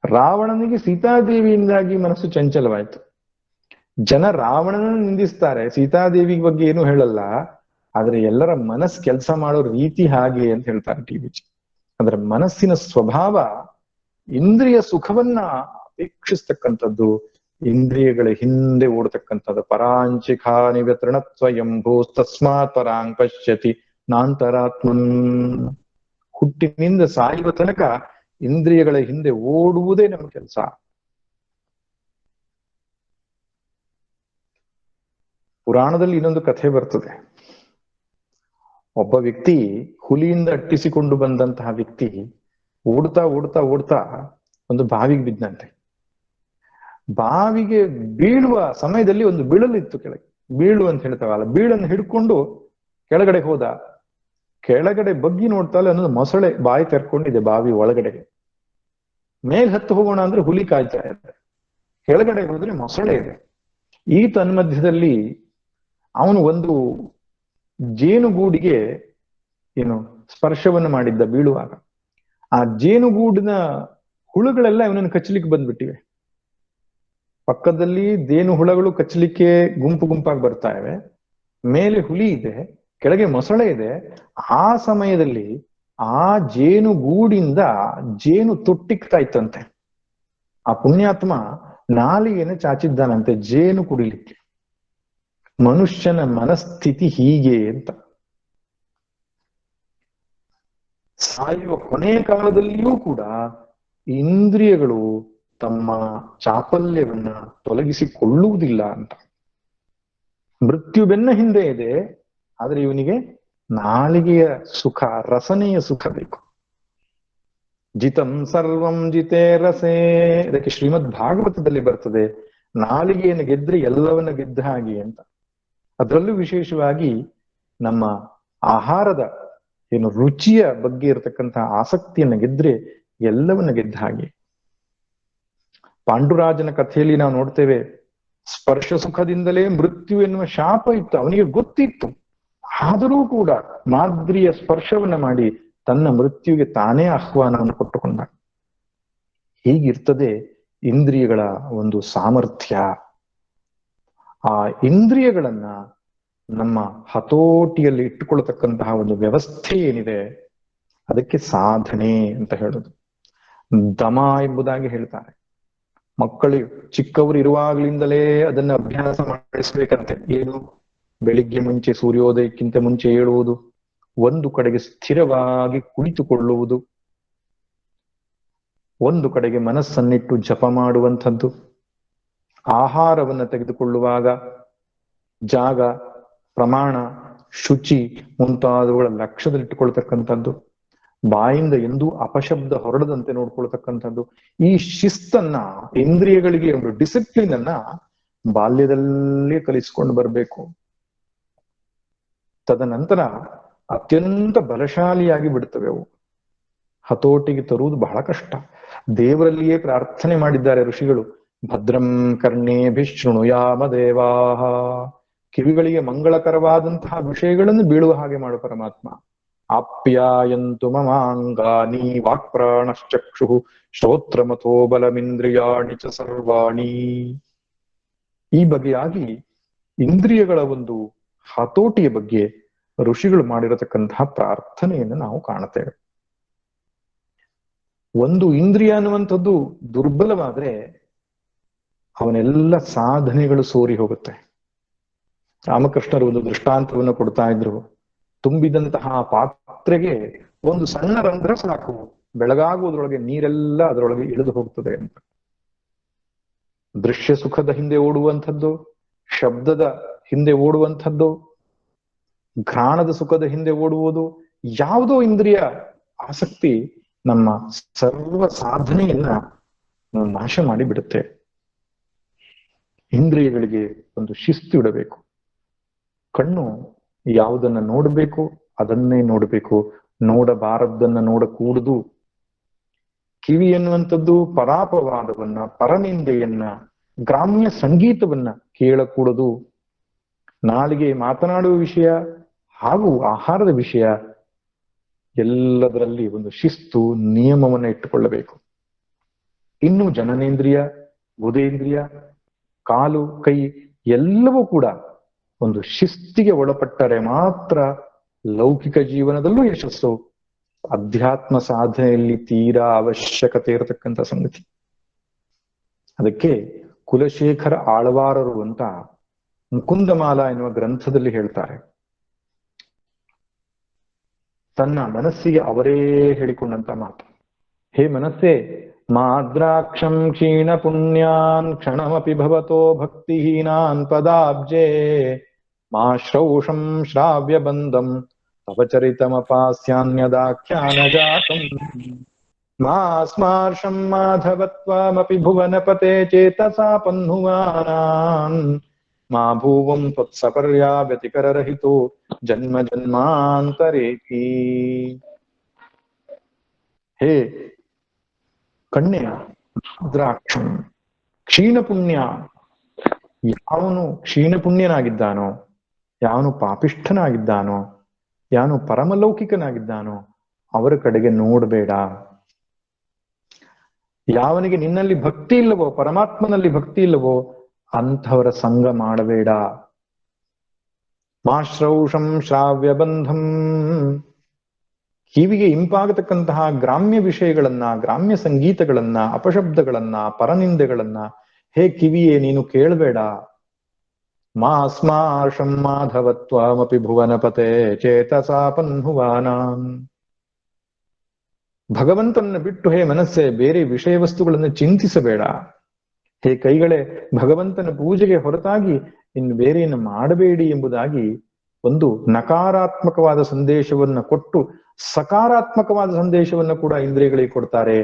ರಾವಣನಿಗೆ ಸೀತಾದೇವಿಯಿಂದಾಗಿ ಮನಸ್ಸು ಚಂಚಲವಾಯಿತು. ಜನ ರಾವಣನನ್ನು ನಿಂದಿಸ್ತಾರೆ, ಸೀತಾದೇವಿ ಬಗ್ಗೆ ಏನು ಹೇಳಲ್ಲ, ಆದ್ರೆ ಎಲ್ಲರ ಮನಸ್ಸು ಕೆಲಸ ಮಾಡೋ ರೀತಿ ಹಾಗೆ ಅಂತ ಹೇಳ್ತಾರೆ DVG. ಅಂದ್ರೆ ಮನಸ್ಸಿನ ಸ್ವಭಾವ ಇಂದ್ರಿಯ ಸುಖವನ್ನ ಅಪೇಕ್ಷಿಸ್ತಕ್ಕಂಥದ್ದು, ಇಂದ್ರಿಯಗಳ ಹಿಂದೆ ಓಡತಕ್ಕಂಥದ್ದು. ಪರಾಂಚಿಖಾನಿ ವ್ಯತೃಣತ್ವಯಂಭೂ ತಸ್ಮಾತ್ ಪರಾಂಗ್ ಪಶ್ಯತಿ ನಾಂತರಾತ್ಮನ್. ಹುಟ್ಟಿನಿಂದ ಸಾಯುವ ತನಕ ಇಂದ್ರಿಯಗಳ ಹಿಂದೆ ಓಡುವುದೇ ನಮ್ಮ ಕೆಲಸ. ಪುರಾಣದಲ್ಲಿ ಇನ್ನೊಂದು ಕಥೆ ಬರ್ತದೆ. ಒಬ್ಬ ವ್ಯಕ್ತಿ, ಹುಲಿಯಿಂದ ಅಟ್ಟಿಸಿಕೊಂಡು ಬಂದಂತಹ ವ್ಯಕ್ತಿ ಓಡ್ತಾ ಓಡ್ತಾ ಓಡ್ತಾ ಒಂದು ಬಾವಿಗೆ ಬಿದ್ದಂತೆ. ಬಾವಿಗೆ ಬೀಳುವ ಸಮಯದಲ್ಲಿ ಒಂದು ಬೀಳಲಿತ್ತು ಕೆಳಗೆ. ಬೀಳು ಅಂತ ಹೇಳ್ತಾವಲ್ಲ, ಬೀಳನ್ನು ಹಿಡ್ಕೊಂಡು ಕೆಳಗಡೆ ಹೋದ. ಕೆಳಗಡೆ ಬಗ್ಗಿ ನೋಡ್ತಾಳೆ, ಅನ್ನೋದು ಮೊಸಳೆ ಬಾಯಿ ತೆರ್ಕೊಂಡಿದೆ ಬಾವಿ ಒಳಗಡೆಗೆ. ಮೇಲ್ ಹತ್ತು ಹೋಗೋಣ ಅಂದ್ರೆ ಹುಲಿ ಕಾಯ್ತಾ ಇದೆ, ಕೆಳಗಡೆ ಹೋದ್ರೆ ಮೊಸಳೆ ಇದೆ. ಈ ತನ್ಮಧ್ಯದಲ್ಲಿ ಅವನು ಒಂದು ಜೇನುಗೂಡಿಗೆ ಏನು ಸ್ಪರ್ಶವನ್ನು ಮಾಡಿದ್ದ ಬೀಳುವಾಗ. ಆ ಜೇನುಗೂಡಿನ ಹುಳುಗಳೆಲ್ಲ ಇವನನ್ನು ಕಚ್ಚಲಿಕ್ಕೆ ಬಂದ್ಬಿಟ್ಟಿವೆ. ಪಕ್ಕದಲ್ಲಿ ಜೇನು ಹುಳಗಳು ಕಚ್ಚಲಿಕ್ಕೆ ಗುಂಪು ಗುಂಪಾಗಿ ಬರ್ತಾ ಇವೆ. ಮೇಲೆ ಹುಲಿ ಇದೆ, ಕೆಳಗೆ ಮೊಸಳೆ ಇದೆ. ಆ ಸಮಯದಲ್ಲಿ ಆ ಜೇನುಗೂಡಿಂದ ಜೇನು ತೊಟ್ಟಿಕ್ತಾ ಇತ್ತಂತೆ. ಆ ಪುಣ್ಯಾತ್ಮ ನಾಲಿಗೆಯನ್ನು ಚಾಚಿದ್ದಾನಂತೆ ಜೇನು ಕುಡಿಲಿಕ್ಕೆ. ಮನುಷ್ಯನ ಮನಸ್ಥಿತಿ ಹೀಗೆ ಅಂತ. ಸಾಯುವ ಕೊನೆಯ ಕಾಲದಲ್ಲಿಯೂ ಕೂಡ ಇಂದ್ರಿಯಗಳು ತಮ್ಮ ಚಾಪಲ್ಯವನ್ನ ತೊಲಗಿಸಿಕೊಳ್ಳುವುದಿಲ್ಲ ಅಂತ. ಮೃತ್ಯು ಬೆನ್ನ ಹಿಂದೆ ಇದೆ, ಆದ್ರೆ ಇವನಿಗೆ ನಾಲಿಗೆಯ ಸುಖ, ರಸನೆಯ ಸುಖ ಬೇಕು. ಜಿತಂ ಸರ್ವಂ ಜಿತೇ ರಸೇ, ಇದಕ್ಕೆ ಶ್ರೀಮದ್ ಭಾಗವತದಲ್ಲಿ ಬರ್ತದೆ, ನಾಲಿಗೆಯನ್ನು ಗೆದ್ರೆ ಎಲ್ಲವನ್ನ ಗೆದ್ದ ಹಾಗೆ ಅಂತ. ಅದರಲ್ಲೂ ವಿಶೇಷವಾಗಿ ನಮ್ಮ ಆಹಾರದ ಏನು ರುಚಿಯ ಬಗ್ಗೆ ಇರತಕ್ಕಂತಹ ಆಸಕ್ತಿಯನ್ನ ಗೆದ್ರೆ ಎಲ್ಲವನ್ನ ಗೆದ್ದ ಹಾಗೆ. ಪಾಂಡುರಾಜನ ಕಥೆಯಲ್ಲಿ ನಾವು ನೋಡ್ತೇವೆ, ಸ್ಪರ್ಶ ಸುಖದಿಂದಲೇ ಮೃತ್ಯು ಎನ್ನುವ ಶಾಪ ಇತ್ತು, ಅವನಿಗೆ ಗೊತ್ತಿತ್ತು. ಆದರೂ ಕೂಡ ಮಾದ್ರಿಯ ಸ್ಪರ್ಶವನ್ನ ಮಾಡಿ ತನ್ನ ಮೃತ್ಯುವಿಗೆ ತಾನೇ ಆಹ್ವಾನವನ್ನು ಕೊಟ್ಟುಕೊಂಡ. ಹೀಗಿರ್ತದೆ ಇಂದ್ರಿಯಗಳ ಒಂದು ಸಾಮರ್ಥ್ಯ. ಆ ಇಂದ್ರಿಯಗಳನ್ನ ನಮ್ಮ ಹತೋಟಿಯಲ್ಲಿ ಇಟ್ಟುಕೊಳ್ಳತಕ್ಕಂತಹ ಒಂದು ವ್ಯವಸ್ಥೆ ಏನಿದೆ, ಅದಕ್ಕೆ ಸಾಧನೆ ಅಂತ ಹೇಳೋದು. ದಮ ಎಂಬುದಾಗಿ ಹೇಳ್ತಾರೆ. ಮಕ್ಕಳು ಚಿಕ್ಕವರು ಇರುವಾಗಲಿಂದಲೇ ಅದನ್ನ ಅಭ್ಯಾಸ ಮಾಡಿಸ್ಬೇಕಂತೆ. ಏನು? ಬೆಳಿಗ್ಗೆ ಮುಂಚೆ ಸೂರ್ಯೋದಯಕ್ಕಿಂತ ಮುಂಚೆ ಏಳುವುದು, ಒಂದು ಕಡೆಗೆ ಸ್ಥಿರವಾಗಿ ಕುಳಿತುಕೊಳ್ಳುವುದು, ಒಂದು ಕಡೆಗೆ ಮನಸ್ಸನ್ನಿಟ್ಟು ಜಪ ಮಾಡುವಂಥದ್ದು, ಆಹಾರವನ್ನು ತೆಗೆದುಕೊಳ್ಳುವಾಗ ಜಾಗ, ಪ್ರಮಾಣ, ಶುಚಿ ಮುಂತಾದವುಗಳ ಲಕ್ಷ್ಯದಲ್ಲಿಟ್ಟುಕೊಳ್ತಕ್ಕಂಥದ್ದು, ಬಾಯಿಂದ ಎಂದೂ ಅಪಶಬ್ದ ಹೊರಡದಂತೆ ನೋಡ್ಕೊಳ್ತಕ್ಕಂಥದ್ದು. ಈ ಶಿಸ್ತನ್ನ, ಇಂದ್ರಿಯಗಳಿಗೆ ಒಂದು ಡಿಸಿಪ್ಲಿನ್ ಅನ್ನ ಬಾಲ್ಯದಲ್ಲೇ ಕಲಿಸ್ಕೊಂಡು ಬರಬೇಕು. ತದನಂತರ ಅತ್ಯಂತ ಬಲಶಾಲಿಯಾಗಿ ಬಿಡ್ತವೆ ಅವು. ಹತೋಟಿಗೆ ತರುವುದು ಬಹಳ ಕಷ್ಟ. ದೇವರಲ್ಲಿಯೇ ಪ್ರಾರ್ಥನೆ ಮಾಡಿದ್ದಾರೆ ಋಷಿಗಳು, ಭದ್ರಂ ಕರ್ಣೇಭಿಃ ಶೃಣುಯಾಮ ದೇವಾಃ. ಕಿವಿಗಳಿಗೆ ಮಂಗಳಕರವಾದಂತಹ ವಿಷಯಗಳನ್ನು ಬೀಳುವ ಹಾಗೆ ಮಾಡು ಪರಮಾತ್ಮ. ಆಪ್ಯಾಯಂತು ಮಮಾಂಗಾನಿ ವಾಕ್ಪ್ರಾಣಶ್ಚಕ್ಷುಃ ಶ್ರೋತ್ರಮಥೋ ಬಲಮಿಂದ್ರಿಯಾಣಿ ಚ ಸರ್ವಾಣಿ. ಈ ಬಗೆಯಾಗಿ ಇಂದ್ರಿಯಗಳ ಒಂದು ಹತೋಟಿಯ ಬಗ್ಗೆ ಋಷಿಗಳು ಮಾಡಿರತಕ್ಕಂತಹ ಪ್ರಾರ್ಥನೆಯನ್ನು ನಾವು ಕಾಣುತ್ತೇವೆ. ಒಂದು ಇಂದ್ರಿಯ ಅನ್ನುವಂಥದ್ದು ದುರ್ಬಲವಾದ್ರೆ ಅವನೆಲ್ಲ ಸಾಧನೆಗಳು ಸೋರಿ ಹೋಗುತ್ತೆ. ರಾಮಕೃಷ್ಣರು ಒಂದು ದೃಷ್ಟಾಂತವನ್ನು ಕೊಡ್ತಾ ಇದ್ರು. ತುಂಬಿದಂತಹ ಪಾತ್ರೆಗೆ ಒಂದು ಸಣ್ಣ ರಂಧ್ರ ಸಾಕು, ಬೆಳಗಾಗುವುದರೊಳಗೆ ನೀರೆಲ್ಲ ಅದರೊಳಗೆ ಇಳಿದು ಹೋಗ್ತದೆ ಅಂತ. ದೃಶ್ಯ ಸುಖದ ಹಿಂದೆ ಓಡುವಂಥದ್ದು, ಶಬ್ದದ ಹಿಂದೆ ಓಡುವಂಥದ್ದು, ಘ್ರಾಣದ ಸುಖದ ಹಿಂದೆ ಓಡುವುದು, ಯಾವುದೋ ಇಂದ್ರಿಯ ಆಸಕ್ತಿ ನಮ್ಮ ಸರ್ವ ಸಾಧನೆಯನ್ನ ನಾಶ ಮಾಡಿ ಬಿಡುತ್ತೆ. ಇಂದ್ರಿಯಗಳಿಗೆ ಒಂದು ಶಿಸ್ತು ಇಡಬೇಕು. ಕಣ್ಣು ಯಾವುದನ್ನ ನೋಡಬೇಕು ಅದನ್ನೇ ನೋಡಬೇಕು, ನೋಡಬಾರದನ್ನ ನೋಡಕೂಡದು. ಕಿವಿ ಎನ್ನುವಂಥದ್ದು ಪರಾಪವಾದವನ್ನ, ಪರನಿಂದೆಯನ್ನ, ಗ್ರಾಮ್ಯ ಸಂಗೀತವನ್ನ ಕೇಳಕೂಡದು. ನಾಲಿಗೆ ಮಾತನಾಡುವ ವಿಷಯ ಹಾಗೂ ಆಹಾರದ ವಿಷಯ ಎಲ್ಲದರಲ್ಲಿ ಒಂದು ಶಿಸ್ತು, ನಿಯಮವನ್ನ ಇಟ್ಟುಕೊಳ್ಳಬೇಕು. ಇನ್ನು ಜನನೇಂದ್ರಿಯ, ಬುಧೇಂದ್ರಿಯ, ಕಾಲು, ಕೈ ಎಲ್ಲವೂ ಕೂಡ ಒಂದು ಶಿಸ್ತಿಗೆ ಒಳಪಟ್ಟರೆ ಮಾತ್ರ ಲೌಕಿಕ ಜೀವನದಲ್ಲೂ ಯಶಸ್ಸು. ಅಧ್ಯಾತ್ಮ ಸಾಧನೆಯಲ್ಲಿ ತೀರಾ ಅವಶ್ಯಕತೆ ಇರತಕ್ಕಂಥ ಸಂಗತಿ. ಅದಕ್ಕೆ ಕುಲಶೇಖರ ಆಳ್ವಾರರು ಅಂತ ಮುಕುಂದಮಾಲ ಎನ್ನುವ ಗ್ರಂಥದಲ್ಲಿ ಹೇಳ್ತಾರೆ. ತನ್ನ ಮನಸ್ಸಿಗೆ ಅವರೇ ಹೇಳಿಕೊಂಡಂತ ಮಾತು, ಹೇ ಮನಸ್ಸೇ, ಮಾದ್ರಾಕ್ಷಂ ಕ್ಷೀಣ ಪುಣ್ಯಾನ್ ಕ್ಷಣಮಪಿ ಭವತೋ ಭಕ್ತಿಹೀನಾನ್ ಪದಾಬ್ಜೆ ಮಾ ಶ್ರೌಷಂ ಶ್ರಾವ್ಯ ಬಂಧಂ ತವ ಚರಿತಮಪಾಸ್ಯಾನ್ಯದಾಖ್ಯಾನ ಜಾತಂ ಮಾ ಸ್ಮಾರ್ಷಂ ಮಾಧವತ್ವಾಮಪಿ ಭುವನಪತೆ ಚೇತಸಾ ಪನ್ನುವಾನಾನ್ ಮಾ ಭೂವಂ ತ್ವತ್ಸಪರ್ಯಾ ವ್ಯತಿಕರರಹಿತೋ ಜನ್ಮ ಜನ್ಮಾಂತರೇತಿ. ಹೇ ಕಣ್ಣೆ ರುದ್ರಾಕ್ಷಂ ಕ್ಷೀಣ ಪುಣ್ಯ, ಯಾವನು ಕ್ಷೀಣ ಪುಣ್ಯನಾಗಿದ್ದಾನೋ, ಯಾವನು ಪಾಪಿಷ್ಠನಾಗಿದ್ದಾನೋ, ಯಾವನು ಪರಮಲೌಕಿಕನಾಗಿದ್ದಾನೋ ಅವರ ಕಡೆಗೆ ನೋಡಬೇಡ. ಯಾವನಿಗೆ ನಿನ್ನಲ್ಲಿ ಭಕ್ತಿ ಇಲ್ಲವೋ, ಪರಮಾತ್ಮನಲ್ಲಿ ಭಕ್ತಿ ಇಲ್ಲವೋ ಅಂಥವರ ಸಂಗ ಮಾಡಬೇಡ. ಮಾಶ್ರೌಷಂ ಶ್ರಾವ್ಯ ಬಂಧಂ, ಕಿವಿಗೆ ಇಂಪಾಗತಕ್ಕಂತಹ ಗ್ರಾಮ್ಯ ವಿಷಯಗಳನ್ನ, ಗ್ರಾಮ್ಯ ಸಂಗೀತಗಳನ್ನ, ಅಪಶಬ್ದಗಳನ್ನ, ಪರನಿಂದೆಗಳನ್ನ ಹೇ ಕಿವಿಯೇ ನೀನು ಕೇಳಬೇಡ. ಮಾ ಸ್ಮಾರ್ಷಂ ಮಾಧವತ್ವಮಪಿ ಭುವನಪತೆ ಚೇತಸಾ ಪನ್ಹುವಾನಾನ್, ಭಗವಂತನನ್ನ ಬಿಟ್ಟು ಹೇ ಮನಸ್ಸೆ ಬೇರೆ ವಿಷಯ ವಸ್ತುಗಳನ್ನು ಚಿಂತಿಸಬೇಡ. ಹೇ ಕೈಗಳೇ ಭಗವಂತನ ಪೂಜೆಗೆ ಹೊರತಾಗಿ ಇನ್ನು ಬೇರೆಯನ್ನು ಮಾಡಬೇಡಿ ಎಂಬುದಾಗಿ ಒಂದು ನಕಾರಾತ್ಮಕವಾದ ಸಂದೇಶವನ್ನ ಕೊಟ್ಟು ಸಕಾರಾತ್ಮಕವಾದ ಸಂದೇಶವನ್ನ ಕೂಡ ಇಂದ್ರಿಯಗಳಿಗೆ ಕೊಡ್ತಾರೆ.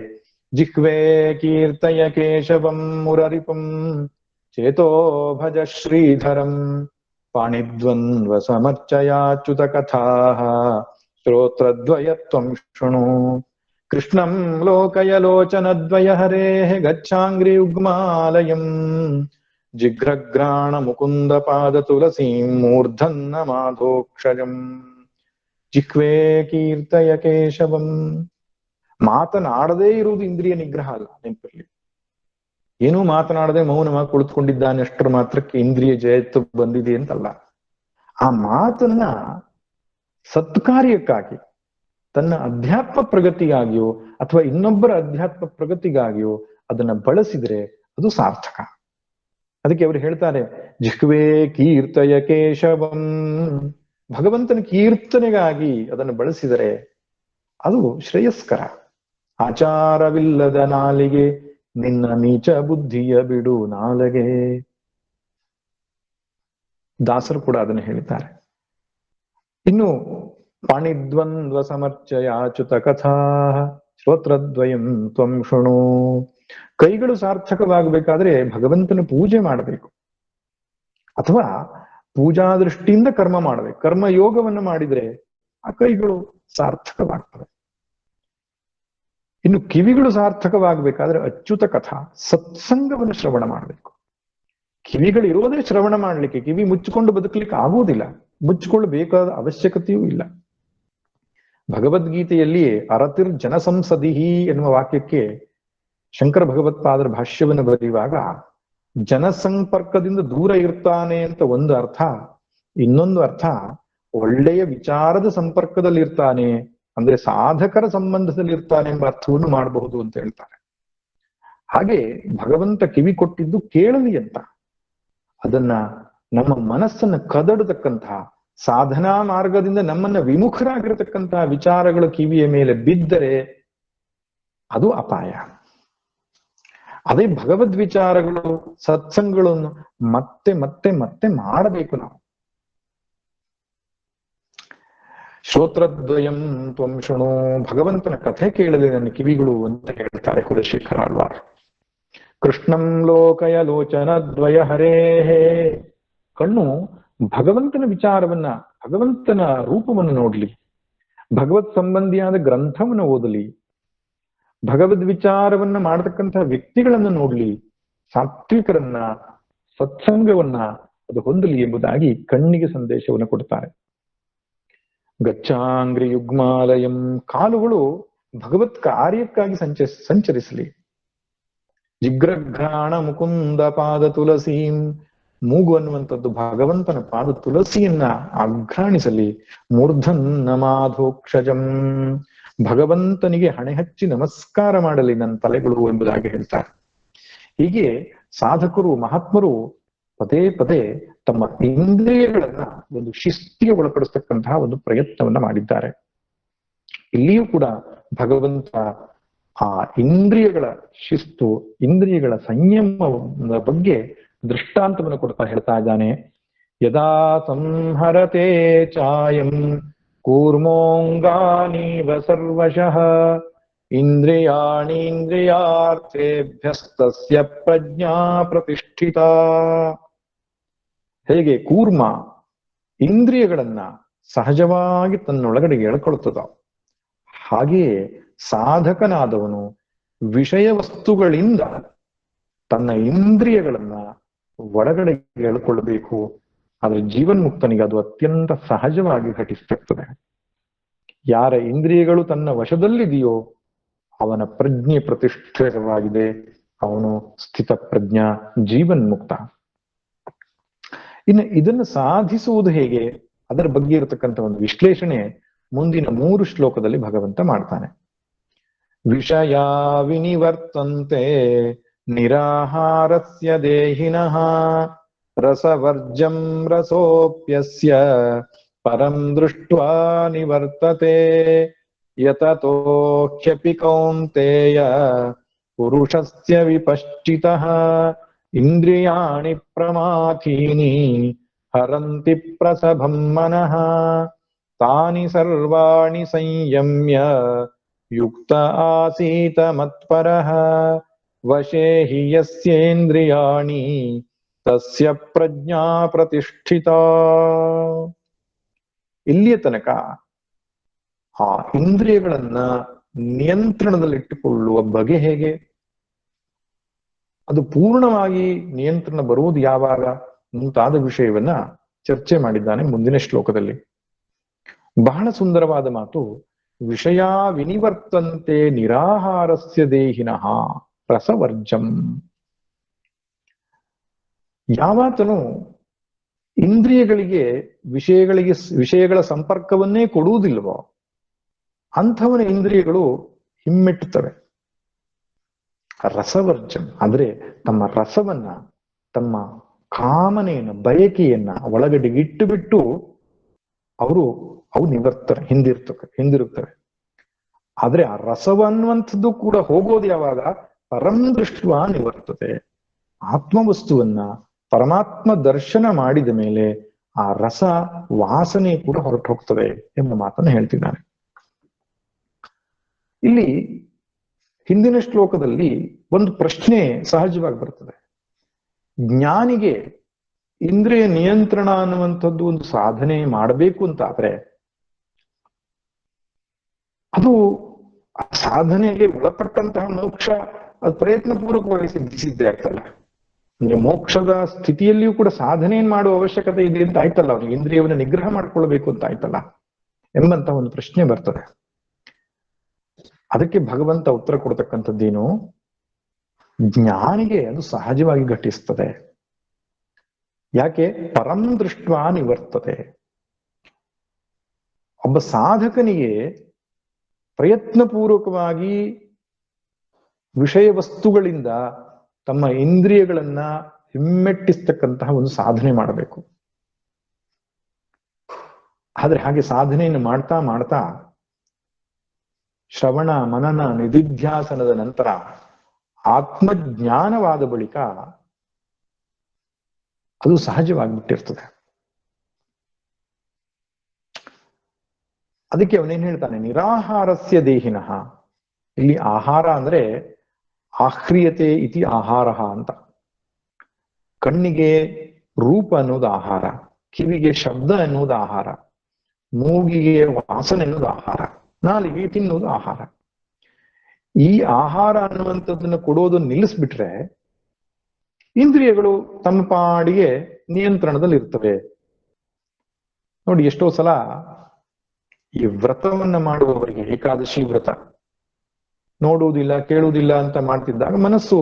ಜಿಹ್ವೇ ಕೀರ್ತಯ ಕೇಶವಂ ಮುರರಿಪಂ ಚೇತೋ ಭಜ ಶ್ರೀಧರಂ ಪಾಣಿದ್ವಂದ್ವ ಸಮರ್ಚಯಾಚ್ಯುತ ಕಥಾ ಶ್ರೋತ್ರದ್ವಯತ್ವಂ ಶೃಣು ಕೃಷ್ಣಂ ಲೋಕಯ ಲೋಚನದ್ವಯ ಹರೇಃ ಗಚ್ಛಾಂಗ್ರಿ ಯುಗ್ಮಾಲಯಂ ಜಿಘ್ರಘ್ರಾಣ ಮುಕುಂದ ಪಾದ ತುಳಸೀಂ ಮೂರ್ಧನ್ನ ಮಾಧೋಕ್ಷಜಂ. ಜಿಹ್ವೇ ಕೀರ್ತಯ ಕೇಶವಂ, ಮಾತನಾಡದೇ ಇರುವುದು ಇಂದ್ರಿಯ ನಿಗ್ರಹ ಅಲ್ಲ, ನೆನಪಿರ್ಲಿ. ಏನೂ ಮಾತನಾಡದೆ ಮೌನವಾಗಿ ಕುಳಿತುಕೊಂಡಿದ್ದಾನೆ ಅಷ್ಟರ ಮಾತ್ರಕ್ಕೆ ಇಂದ್ರಿಯ ಜಯತ್ವ ಬಂದಿದೆ ಅಂತಲ್ಲ. ಆ ಮಾತನ್ನ ಸತ್ಕಾರ್ಯಕ್ಕಾಗಿ, ತನ್ನ ಅಧ್ಯಾತ್ಮ ಪ್ರಗತಿಗಾಗಿಯೋ ಅಥವಾ ಇನ್ನೊಬ್ಬರ ಅಧ್ಯಾತ್ಮ ಪ್ರಗತಿಗಾಗಿಯೋ ಅದನ್ನ ಬಳಸಿದ್ರೆ ಅದು ಸಾರ್ಥಕ. ಅದಕ್ಕೆ ಅವರು ಹೇಳ್ತಾರೆ ಜಿಹ್ವೇ ಕೀರ್ತಯ ಕೇಶವಂ, ಭಗವಂತನ ಕೀರ್ತನೆಗಾಗಿ ಅದನ್ನು ಬಳಸಿದರೆ ಅದು ಶ್ರೇಯಸ್ಕರ. ಆಚಾರವಿಲ್ಲದ ನಾಲಿಗೆ ನಿನ್ನ ನೀಚ ಬುದ್ಧಿಯ ಬಿಡು ನಾಲಗೆ, ದಾಸರು ಕೂಡ ಅದನ್ನು ಹೇಳಿದ್ದಾರೆ. ಇನ್ನು ಪಾಣಿದ್ವಂದ್ವ ಸಮರ್ಚಯಾಚ್ಯುತ ಕಥಾ ಶ್ರೋತ್ರದ್ವಯಂ ತ್ವಂ ಶೃಣು, ಕೈಗಳು ಸಾರ್ಥಕವಾಗಬೇಕಾದ್ರೆ ಭಗವಂತನ ಪೂಜೆ ಮಾಡಬೇಕು ಅಥವಾ ಪೂಜಾ ದೃಷ್ಟಿಯಿಂದ ಕರ್ಮ ಮಾಡಬೇಕು. ಕರ್ಮ ಯೋಗವನ್ನು ಮಾಡಿದ್ರೆ ಆ ಕೈಗಳು ಸಾರ್ಥಕವಾಗ್ತವೆ. ಇನ್ನು ಕಿವಿಗಳು ಸಾರ್ಥಕವಾಗಬೇಕಾದ್ರೆ ಅಚ್ಯುತ ಕಥಾ, ಸತ್ಸಂಗವನ್ನು ಶ್ರವಣ ಮಾಡಬೇಕು. ಕಿವಿಗಳು ಇರೋದೇ ಶ್ರವಣ ಮಾಡ್ಲಿಕ್ಕೆ, ಕಿವಿ ಮುಚ್ಚಿಕೊಂಡು ಬದುಕಲಿಕ್ಕೆ ಆಗುವುದಿಲ್ಲ, ಮುಚ್ಚಿಕೊಳ್ಳಬೇಕಾದ ಅವಶ್ಯಕತೆಯೂ ಇಲ್ಲ. ಭಗವದ್ಗೀತೆಯಲ್ಲಿಯೇ ಅರತಿರ್ ಜನಸಂಸದಿಹಿ ಎನ್ನುವ ವಾಕ್ಯಕ್ಕೆ ಶಂಕರ ಭಗವತ್ಪಾದರ ಭಾಷ್ಯವನ್ನು ಬರೆಯುವಾಗ ಜನಸಂಪರ್ಕದಿಂದ ದೂರ ಇರ್ತಾನೆ ಅಂತ ಒಂದು ಅರ್ಥ, ಇನ್ನೊಂದು ಅರ್ಥ ಒಳ್ಳೆಯ ವಿಚಾರದ ಸಂಪರ್ಕದಲ್ಲಿ ಇರ್ತಾನೆ, ಅಂದ್ರೆ ಸಾಧಕರ ಸಂಬಂಧದಲ್ಲಿ ಇರ್ತಾನೆ ಎಂಬ ಅರ್ಥವನ್ನು ಮಾಡಬಹುದು ಅಂತ ಹೇಳ್ತಾರೆ. ಹಾಗೆ ಭಗವಂತ ಕಿವಿ ಕೊಟ್ಟಿದ್ದು ಕೇಳಲಿ ಅಂತ, ಅದನ್ನ ನಮ್ಮ ಮನಸ್ಸನ್ನ ಕದಡತಕ್ಕಂತಹ ಸಾಧನಾ ಮಾರ್ಗದಿಂದ ನಮ್ಮನ್ನ ವಿಮುಖರಾಗಿರತಕ್ಕಂತಹ ವಿಚಾರಗಳು ಕಿವಿಯ ಮೇಲೆ ಬಿದ್ದರೆ ಅದು ಅಪಾಯ. ಅದೇ ಭಗವದ್ ವಿಚಾರಗಳು, ಸತ್ಸಂಗಗಳನ್ನು ಮತ್ತೆ ಮತ್ತೆ ಮತ್ತೆ ಮಾಡಬೇಕು ನಾವು. ಶ್ರೋತ್ರದ್ವಯಂ ತ್ವಂ ಶೃಣು, ಭಗವಂತನ ಕಥೆ ಕೇಳಲಿ ನನ್ನ ಕಿವಿಗಳು ಅಂತ ಹೇಳ್ತಾರೆ ಕುಲಶೇಖರ ಆಳ್ವಾರ್. ಕೃಷ್ಣಂ ಲೋಕಯ ಲೋಚನದ್ವಯ ಹರೇಹೇ, ಕಣ್ಣು ಭಗವಂತನ ವಿಚಾರವನ್ನ, ಭಗವಂತನ ರೂಪವನ್ನು ನೋಡ್ಲಿ, ಭಗವತ್ ಸಂಬಂಧಿಯಾದ ಗ್ರಂಥವನ್ನು ಓದಲಿ, ಭಗವದ್ ವಿಚಾರವನ್ನ ಮಾಡತಕ್ಕಂತಹ ವ್ಯಕ್ತಿಗಳನ್ನ ನೋಡ್ಲಿ, ಸಾತ್ವಿಕರನ್ನ, ಸತ್ಸಂಗವನ್ನ ಅದು ಹೊಂದಲಿ ಎಂಬುದಾಗಿ ಕಣ್ಣಿಗೆ ಸಂದೇಶವನ್ನು ಕೊಡ್ತಾರೆ. ಗಚ್ಚಾಂಗ್ರಿ ಯುಗ್ಮಾಲಯಂ, ಕಾಲುಗಳು ಭಗವತ್ ಕಾರ್ಯಕ್ಕಾಗಿ ಸಂಚರಿಸಲಿ. ಜಿಗ್ರಘ್ರಾಣ ಮುಕುಂದ ಪಾದ ತುಳಸೀಂ, ಮೂಗು ಅನ್ನುವಂಥದ್ದು ಭಗವಂತನ ಪಾದ ತುಳಸಿಯನ್ನ ಆಘ್ರಾಣಿಸಲಿ. ಮೂರ್ಧನ್ನ ಮಾಧೋಕ್ಷಜಂ, ಭಗವಂತನಿಗೆ ಹಣೆ ಹಚ್ಚಿ ನಮಸ್ಕಾರ ಮಾಡಲಿ ನನ್ನ ತಲೆಗಳು ಎಂಬುದಾಗಿ ಹೇಳ್ತಾರೆ. ಹೀಗೆ ಸಾಧಕರು, ಮಹಾತ್ಮರು ಪದೇ ಪದೇ ತಮ್ಮ ಇಂದ್ರಿಯಗಳನ್ನ ಒಂದು ಶಿಸ್ತಿಗೆ ಒಳಪಡಿಸ್ತಕ್ಕಂತಹ ಒಂದು ಪ್ರಯತ್ನವನ್ನ ಮಾಡಿದ್ದಾರೆ. ಇಲ್ಲಿಯೂ ಕೂಡ ಭಗವಂತ ಆ ಇಂದ್ರಿಯಗಳ ಶಿಸ್ತು, ಇಂದ್ರಿಯಗಳ ಸಂಯಮದ ಬಗ್ಗೆ ದೃಷ್ಟಾಂತವನ್ನು ಕೊಡ್ತಾ ಹೇಳ್ತಾ ಇದ್ದಾನೆ. ಯದಾ ಸಂಹರತೆ ಚಾಯಂ ಕೂರ್ಮೋಂಗಾನೀವ ಸರ್ವಶಃ ಇಂದ್ರಿಯಾಣೀಂದ್ರಿಯಾರ್ಥೇಭ್ಯಸ್ತಸ್ಯ ಪ್ರಜ್ಞಾ ಪ್ರತಿಷ್ಠಿತಾ. ಹೇಗೆ ಕೂರ್ಮ ಇಂದ್ರಿಯಗಳನ್ನ ಸಹಜವಾಗಿ ತನ್ನೊಳಗಡೆ ಎಳ್ಕೊಳ್ತದ, ಹಾಗೆಯೇ ಸಾಧಕನಾದವನು ವಿಷಯ ವಸ್ತುಗಳಿಂದ ತನ್ನ ಇಂದ್ರಿಯಗಳನ್ನ ಒಳಗಡೆ ಎಳ್ಕೊಳ್ಬೇಕು. ಆದ್ರೆ ಜೀವನ್ಮುಕ್ತನಿಗೆ ಅದು ಅತ್ಯಂತ ಸಹಜವಾಗಿ ಘಟಿಸುತ್ತದೆ. ಯಾರ ಇಂದ್ರಿಯಗಳು ತನ್ನ ವಶದಲ್ಲಿದೆಯೋ ಅವನ ಪ್ರಜ್ಞೆ ಪ್ರತಿಷ್ಠಿತವಾಗಿದೆ, ಅವನು ಸ್ಥಿತ ಪ್ರಜ್ಞ, ಜೀವನ್ಮುಕ್ತ. ಇನ್ನು ಇದನ್ನು ಸಾಧಿಸುವುದು ಹೇಗೆ, ಅದರ ಬಗ್ಗೆ ಇರತಕ್ಕಂಥ ಒಂದು ವಿಶ್ಲೇಷಣೆ ಮುಂದಿನ 3 ಶ್ಲೋಕದಲ್ಲಿ ಭಗವಂತ ಮಾಡ್ತಾನೆ. ವಿಷಯ ವಿನಿವರ್ತಂತೆ ನಿರಾಹಾರಸ್ಯ ದೇಹಿನಃ ರಸವರ್ಜಂ ರಸೋಪ್ಯಸ್ಯ ಪರಂ ದೃಷ್ಟ್ವಾ ನಿವರ್ತತೆ ಯತತೋ ಹ್ಯಪಿ ಕೌಂತೇಯ ಪುರುಷಸ್ಯ ವಿಪಶ್ಚಿತಃ ಇಂದ್ರಿಯಾಣಿ ಪ್ರಮಾಥೀನಿ ಹರಂತಿ ಪ್ರಸಭಂ ಮನಃ ತಾನಿ ಸರ್ವಾಣಿ ಸಂಯಮ್ಯ ಯುಕ್ತ ಆಸೀತ ಮತ್ಪರಃ ವಶೇ ಹಿ ಯಸ್ಯೇಂದ್ರಿಯಾಣಿ ತಸ್ಯ ಪ್ರಜ್ಞಾ ಪ್ರತಿಷ್ಠಿತಾ. ಇಲ್ಲಿಯ ತನಕ ಆ ಇಂದ್ರಿಯಗಳನ್ನ ನಿಯಂತ್ರಣದಲ್ಲಿಟ್ಟುಕೊಳ್ಳುವ ಬಗೆ ಹೇಗೆ, ಅದು ಪೂರ್ಣವಾಗಿ ನಿಯಂತ್ರಣ ಬರುವುದು ಯಾವಾಗ ಮುಂತಾದ ವಿಷಯವನ್ನ ಚರ್ಚೆ ಮಾಡಿದ್ದಾನೆ ಮುಂದಿನ ಶ್ಲೋಕದಲ್ಲಿ. ಬಹಳ ಸುಂದರವಾದ ಮಾತು. ವಿಷಯ ವಿನಿವರ್ತಂತೆ ನಿರಾಹಾರಸ್ಯ ದೇಹಿನಃ ರಸವರ್ಜಂ. ಯಾವಾತನು ಇಂದ್ರಿಯಗಳಿಗೆ ವಿಷಯಗಳ ಸಂಪರ್ಕವನ್ನೇ ಕೊಡುವುದಿಲ್ವೋ ಅಂಥವನ ಇಂದ್ರಿಯಗಳು ಹಿಮ್ಮೆಟ್ಟುತ್ತವೆ. ರಸವರ್ಜಂ ಅಂದ್ರೆ ತಮ್ಮ ರಸವನ್ನ, ತಮ್ಮ ಕಾಮನೆಯನ್ನ, ಬಯಕೆಯನ್ನ ಒಳಗಡೆ ಇಟ್ಟು ಬಿಟ್ಟು ಅವು ನಿವರ್ತನೆ ಹಿಂದಿರುತ್ತವೆ. ಆದ್ರೆ ಆ ರಸವನ್ನುವಂಥದ್ದು ಕೂಡ ಹೋಗೋದು ಯಾವಾಗ, ಪರಂ ದೃಷ್ಟ್ವಾ ನಿವರ್ತತೆ. ಆತ್ಮವಸ್ತುವನ್ನ ಪರಮಾತ್ಮ ದರ್ಶನ ಮಾಡಿದ ಮೇಲೆ ಆ ರಸ ವಾಸನೆ ಕೂಡ ಹೊರಟು ಹೋಗ್ತದೆ ಎಂಬ ಮಾತನ್ನು ಹೇಳ್ತಿದ್ದಾನೆ. ಇಲ್ಲಿ ಹಿಂದಿನ ಶ್ಲೋಕದಲ್ಲಿ ಒಂದು ಪ್ರಶ್ನೆ ಸಹಜವಾಗಿ ಬರ್ತದೆ. ಜ್ಞಾನಿಗೆ ಇಂದ್ರಿಯ ನಿಯಂತ್ರಣ ಅನ್ನುವಂಥದ್ದು ಒಂದು ಸಾಧನೆ ಮಾಡಬೇಕು ಅಂತ ಆದ್ರೆ ಅದು ಸಾಧನೆಗೆ ಒಳಪಟ್ಟಂತಹ ಮೋಕ್ಷ ಅದು ಪ್ರಯತ್ನ ಪೂರ್ವಕವಾಗಿ ಸಿದ್ಧಿಸಿದ್ದೇ ಆಗ್ತಲ್ಲ. ಅಂದ್ರೆ ಮೋಕ್ಷದ ಸ್ಥಿತಿಯಲ್ಲಿಯೂ ಕೂಡ ಸಾಧನೆ ಮಾಡುವ ಅವಶ್ಯಕತೆ ಇದೆ ಅಂತ ಆಯ್ತಲ್ಲ, ಅವ್ರಿಗೆ ಇಂದ್ರಿಯವನ್ನು ನಿಗ್ರಹ ಮಾಡ್ಕೊಳ್ಬೇಕು ಅಂತ ಆಯ್ತಲ್ಲ ಎಂಬಂತ ಒಂದು ಪ್ರಶ್ನೆ ಬರ್ತದೆ. ಅದಕ್ಕೆ ಭಗವಂತ ಉತ್ತರ ಕೊಡ್ತಕ್ಕಂಥದ್ದೇನು, ಜ್ಞಾನಿಗೆ ಅದು ಸಹಜವಾಗಿ ಘಟಿಸ್ತದೆ. ಯಾಕೆ, ಪರಂ ದೃಷ್ಟ್ವಾ ನಿವರ್ತತೆ. ಒಬ್ಬ ಸಾಧಕನಿಗೆ ಪ್ರಯತ್ನ ಪೂರ್ವಕವಾಗಿ ವಿಷಯ ವಸ್ತುಗಳಿಂದ ತಮ್ಮ ಇಂದ್ರಿಯಗಳನ್ನ ಹಿಮ್ಮೆಟ್ಟಿಸ್ತಕ್ಕಂತಹ ಒಂದು ಸಾಧನೆ ಮಾಡಬೇಕು. ಆದ್ರೆ ಹಾಗೆ ಸಾಧನೆಯನ್ನು ಮಾಡ್ತಾ ಮಾಡ್ತಾ ಶ್ರವಣ ಮನನ ನಿಧಿಧ್ಯಾಸನದ ನಂತರ ಆತ್ಮಜ್ಞಾನವಾದ ಬಳಿಕ ಅದು ಸಹಜವಾಗಿಬಿಟ್ಟಿರ್ತದೆ. ಅದಕ್ಕೆ ಅವನೇನ್ ಹೇಳ್ತಾನೆ, ನಿರಾಹಾರಸ್ಯ ದೇಹಿನಃ. ಇಲ್ಲಿ ಆಹಾರ ಅಂದ್ರೆ ಆಹ್ರಿಯತೆ ಇತಿ ಆಹಾರ ಅಂತ. ಕಣ್ಣಿಗೆ ರೂಪ ಅನ್ನೋದು ಆಹಾರ, ಕಿವಿಗೆ ಶಬ್ದ ಎನ್ನುವುದು ಆಹಾರ, ಮೂಗಿಗೆ ವಾಸನೆ ಎನ್ನುವುದು ಆಹಾರ, ನಾಲಿಗೆ ತಿನ್ನುವುದು ಆಹಾರ. ಈ ಆಹಾರ ಅನ್ನುವಂಥದ್ದನ್ನು ಕೊಡೋದನ್ನು ನಿಲ್ಲಿಸ್ಬಿಟ್ರೆ ಇಂದ್ರಿಯಗಳು ತಮ್ಮ ಪಾಡಿಗೆ ನಿಯಂತ್ರಣದಲ್ಲಿ ಇರ್ತವೆ. ನೋಡಿ, ಎಷ್ಟೋ ಸಲ ಈ ವ್ರತವನ್ನ ಮಾಡುವವರಿಗೆ, ಏಕಾದಶಿ ವ್ರತ ನೋಡುವುದಿಲ್ಲ ಕೇಳುವುದಿಲ್ಲ ಅಂತ ಮಾಡ್ತಿದ್ದಾಗ ಮನಸ್ಸು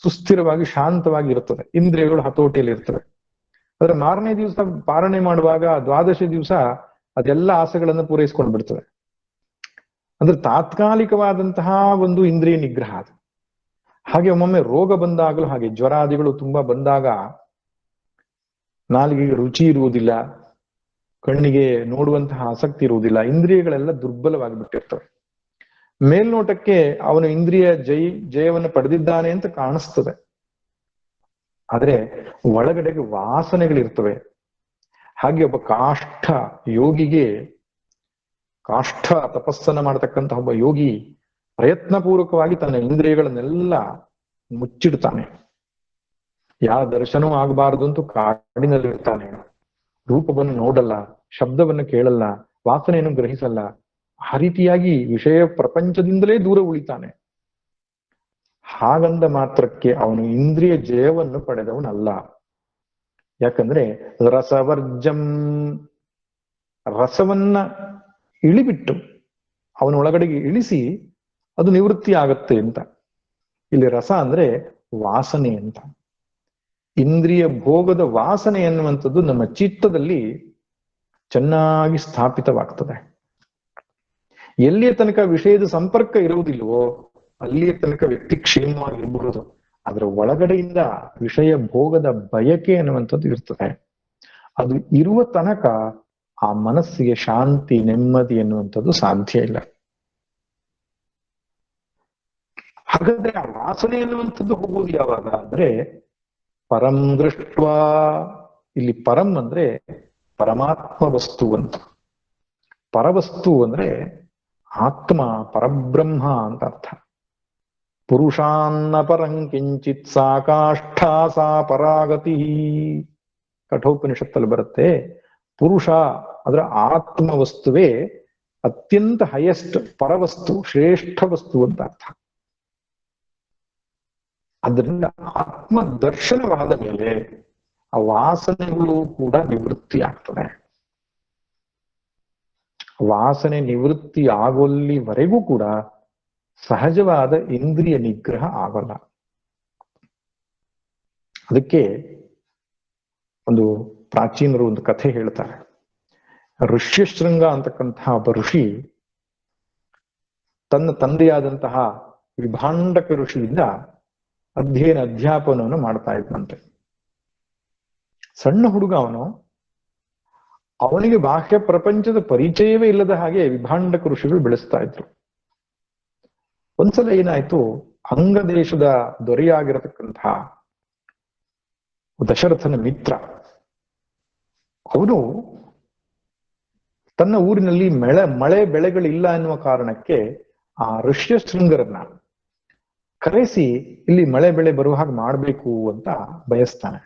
ಸುಸ್ಥಿರವಾಗಿ ಶಾಂತವಾಗಿ ಇರುತ್ತದೆ, ಇಂದ್ರಿಯಗಳು ಹತೋಟಿಯಲ್ಲಿ ಇರ್ತವೆ. ಆದ್ರೆ ಮಾರನೇ ದಿವಸ ಪಾರಣೆ ಮಾಡುವಾಗ ದ್ವಾದಶಿ ದಿವಸ ಅದೆಲ್ಲ ಆಸೆಗಳನ್ನು ಪೂರೈಸ್ಕೊಂಡು ಬಿಡ್ತದೆ. ಅಂದ್ರೆ ತಾತ್ಕಾಲಿಕವಾದಂತಹ ಒಂದು ಇಂದ್ರಿಯ ನಿಗ್ರಹ ಅದು. ಹಾಗೆ ಒಮ್ಮೊಮ್ಮೆ ರೋಗ ಬಂದಾಗಲೂ ಹಾಗೆ, ಜ್ವರಾದಿಗಳು ತುಂಬಾ ಬಂದಾಗ ನಾಲಿಗೆಗೆ ರುಚಿ ಇರುವುದಿಲ್ಲ, ಕಣ್ಣಿಗೆ ನೋಡುವಂತಹ ಆಸಕ್ತಿ ಇರುವುದಿಲ್ಲ, ಇಂದ್ರಿಯಗಳೆಲ್ಲ ದುರ್ಬಲವಾಗಿ ಬಿಟ್ಟಿರ್ತವೆ. ಮೇಲ್ನೋಟಕ್ಕೆ ಅವನು ಇಂದ್ರಿಯ ಜಯವನ್ನು ಪಡೆದಿದ್ದಾನೆ ಅಂತ ಕಾಣಿಸ್ತದೆ, ಆದ್ರೆ ಒಳಗಡೆಗೆ ವಾಸನೆಗಳಿರ್ತವೆ. ಹಾಗೆ ಒಬ್ಬ ಕಾಷ್ಠ ಯೋಗಿಗೆ, ಕಾಷ್ಠ ತಪಸ್ಸನ್ನ ಮಾಡತಕ್ಕಂತಹ ಒಬ್ಬ ಯೋಗಿ ಪ್ರಯತ್ನ ಪೂರ್ವಕವಾಗಿ ತನ್ನ ಇಂದ್ರಿಯಗಳನ್ನೆಲ್ಲ ಮುಚ್ಚಿಡ್ತಾನೆ. ಯಾವ ದರ್ಶನವೂ ಆಗಬಾರದು ಅಂತೂ ಕಾಡಿನಲ್ಲಿರ್ತಾನೆ. ರೂಪವನ್ನು ನೋಡಲ್ಲ, ಶಬ್ದವನ್ನು ಕೇಳಲ್ಲ, ವಾಸನೆಯನ್ನು ಗ್ರಹಿಸಲ್ಲ. ಆ ರೀತಿಯಾಗಿ ವಿಷಯ ಪ್ರಪಂಚದಿಂದಲೇ ದೂರ ಉಳಿತಾನೆ. ಹಾಗಂದ ಮಾತ್ರಕ್ಕೆ ಅವನು ಇಂದ್ರಿಯ ಜಯವನ್ನು ಪಡೆದವನಲ್ಲ. ಯಾಕಂದ್ರೆ ರಸವರ್ಜಂ, ರಸವನ್ನ ಇಳಿಬಿಟ್ಟು ಅವನೊಳಗಡೆಗೆ ಇಳಿಸಿ ಅದು ನಿವೃತ್ತಿ ಆಗತ್ತೆ ಅಂತ. ಇಲ್ಲಿ ರಸ ಅಂದ್ರೆ ವಾಸನೆ ಅಂತ. ಇಂದ್ರಿಯ ಭೋಗದ ವಾಸನೆ ಎನ್ನುವಂಥದ್ದು ನಮ್ಮ ಚಿತ್ತದಲ್ಲಿ ಚೆನ್ನಾಗಿ ಸ್ಥಾಪಿತವಾಗ್ತದೆ. ಎಲ್ಲಿಯ ತನಕ ವಿಷಯದ ಸಂಪರ್ಕ ಇರುವುದಿಲ್ವೋ ಅಲ್ಲಿಯ ತನಕ ವ್ಯಕ್ತಿ ಕ್ಷೇಮವಾಗಿರಬಹುದು. ಅದರ ಒಳಗಡೆಯಿಂದ ವಿಷಯ ಭೋಗದ ಬಯಕೆ ಅನ್ನುವಂಥದ್ದು ಇರ್ತದೆ. ಅದು ಇರುವ ತನಕ ಆ ಮನಸ್ಸಿಗೆ ಶಾಂತಿ, ನೆಮ್ಮದಿ ಎನ್ನುವಂಥದ್ದು ಸಾಧ್ಯ ಇಲ್ಲ. ಹಾಗಾದ್ರೆ ಆ ವಾಸನೆ ಎನ್ನುವಂಥದ್ದು ಹೋಗುವುದು ಯಾವಾಗ ಅಂದ್ರೆ ಪರಂ ದೃಷ್ಟ. ಇಲ್ಲಿ ಪರಂ ಅಂದ್ರೆ ಪರಮಾತ್ಮ ವಸ್ತು ಅಂತ. ಪರವಸ್ತು ಅಂದ್ರೆ ಆತ್ಮ, ಪರಬ್ರಹ್ಮ ಅಂತ ಅರ್ಥ. ಪುರುಷಾನ್ನ ಪರಂ ಕಿಂಚಿತ್ ಸಾ ಕಾಷ್ಠಾ ಸಾ ಪರಾಗತಿ. ಕಠೋಪನಿಷತ್ತಲ್ಲಿ ಬರುತ್ತೆ, ಪುರುಷ ಅದರ ಆತ್ಮ ವಸ್ತುವೇ ಅತ್ಯಂತ ಹೈಯೆಸ್ಟ್ ಪರವಸ್ತು, ಶ್ರೇಷ್ಠ ವಸ್ತು ಅಂತ ಅರ್ಥ. ಅದರಿಂದ ಆತ್ಮ ದರ್ಶನವಾದ ಮೇಲೆ ಆ ವಾಸನೆಗಳು ಕೂಡ ನಿವೃತ್ತಿ ಆಗ್ತದೆ. ವಾಸನೆ ನಿವೃತ್ತಿ ಆಗೋಲ್ಲಿವರೆಗೂ ಕೂಡ ಸಹಜವಾದ ಇಂದ್ರಿಯ ನಿಗ್ರಹ ಆಗಲ್ಲ. ಅದಕ್ಕೆ ಒಂದು ಪ್ರಾಚೀನರು ಒಂದು ಕಥೆ ಹೇಳ್ತಾರೆ. ಋಷ್ಯಶೃಂಗ ಅಂತಕ್ಕಂತಹ ಒಬ್ಬ ಋಷಿ ತನ್ನ ತಂದೆಯಾದಂತಹ ವಿಭಾಂಡಕ ಋಷಿಯಿಂದ ಅಧ್ಯಾಪನವನ್ನು ಮಾಡ್ತಾ ಇದ್ದಂತೆ. ಸಣ್ಣ ಹುಡುಗ ಅವನು. ಅವನಿಗೆ ಬಾಹ್ಯ ಪ್ರಪಂಚದ ಪರಿಚಯವೇ ಇಲ್ಲದ ಹಾಗೆ ವಿಭಾಂಡಕ ಋಷಿಗಳು ಬೆಳೆಸ್ತಾ ಇದ್ರು. ಒಂದ್ಸಲ ಏನಾಯ್ತು, ಅಂಗ ದೇಶದ ದೊರೆಯಾಗಿರತಕ್ಕಂತಹ ದಶರಥನ ಮಿತ್ರ ಅವನು ತನ್ನ ಊರಿನಲ್ಲಿ ಮಳೆ ಬೆಳೆಗಳಿಲ್ಲ ಎನ್ನುವ ಕಾರಣಕ್ಕೆ ಆ ಋಷ್ಯಶೃಂಗರನ್ನ ಕರೆಸಿ ಇಲ್ಲಿ ಮಳೆ ಬೆಳೆ ಬರುವ ಹಾಗೆ ಮಾಡಬೇಕು ಅಂತ ಬಯಸ್ತಾನೆ.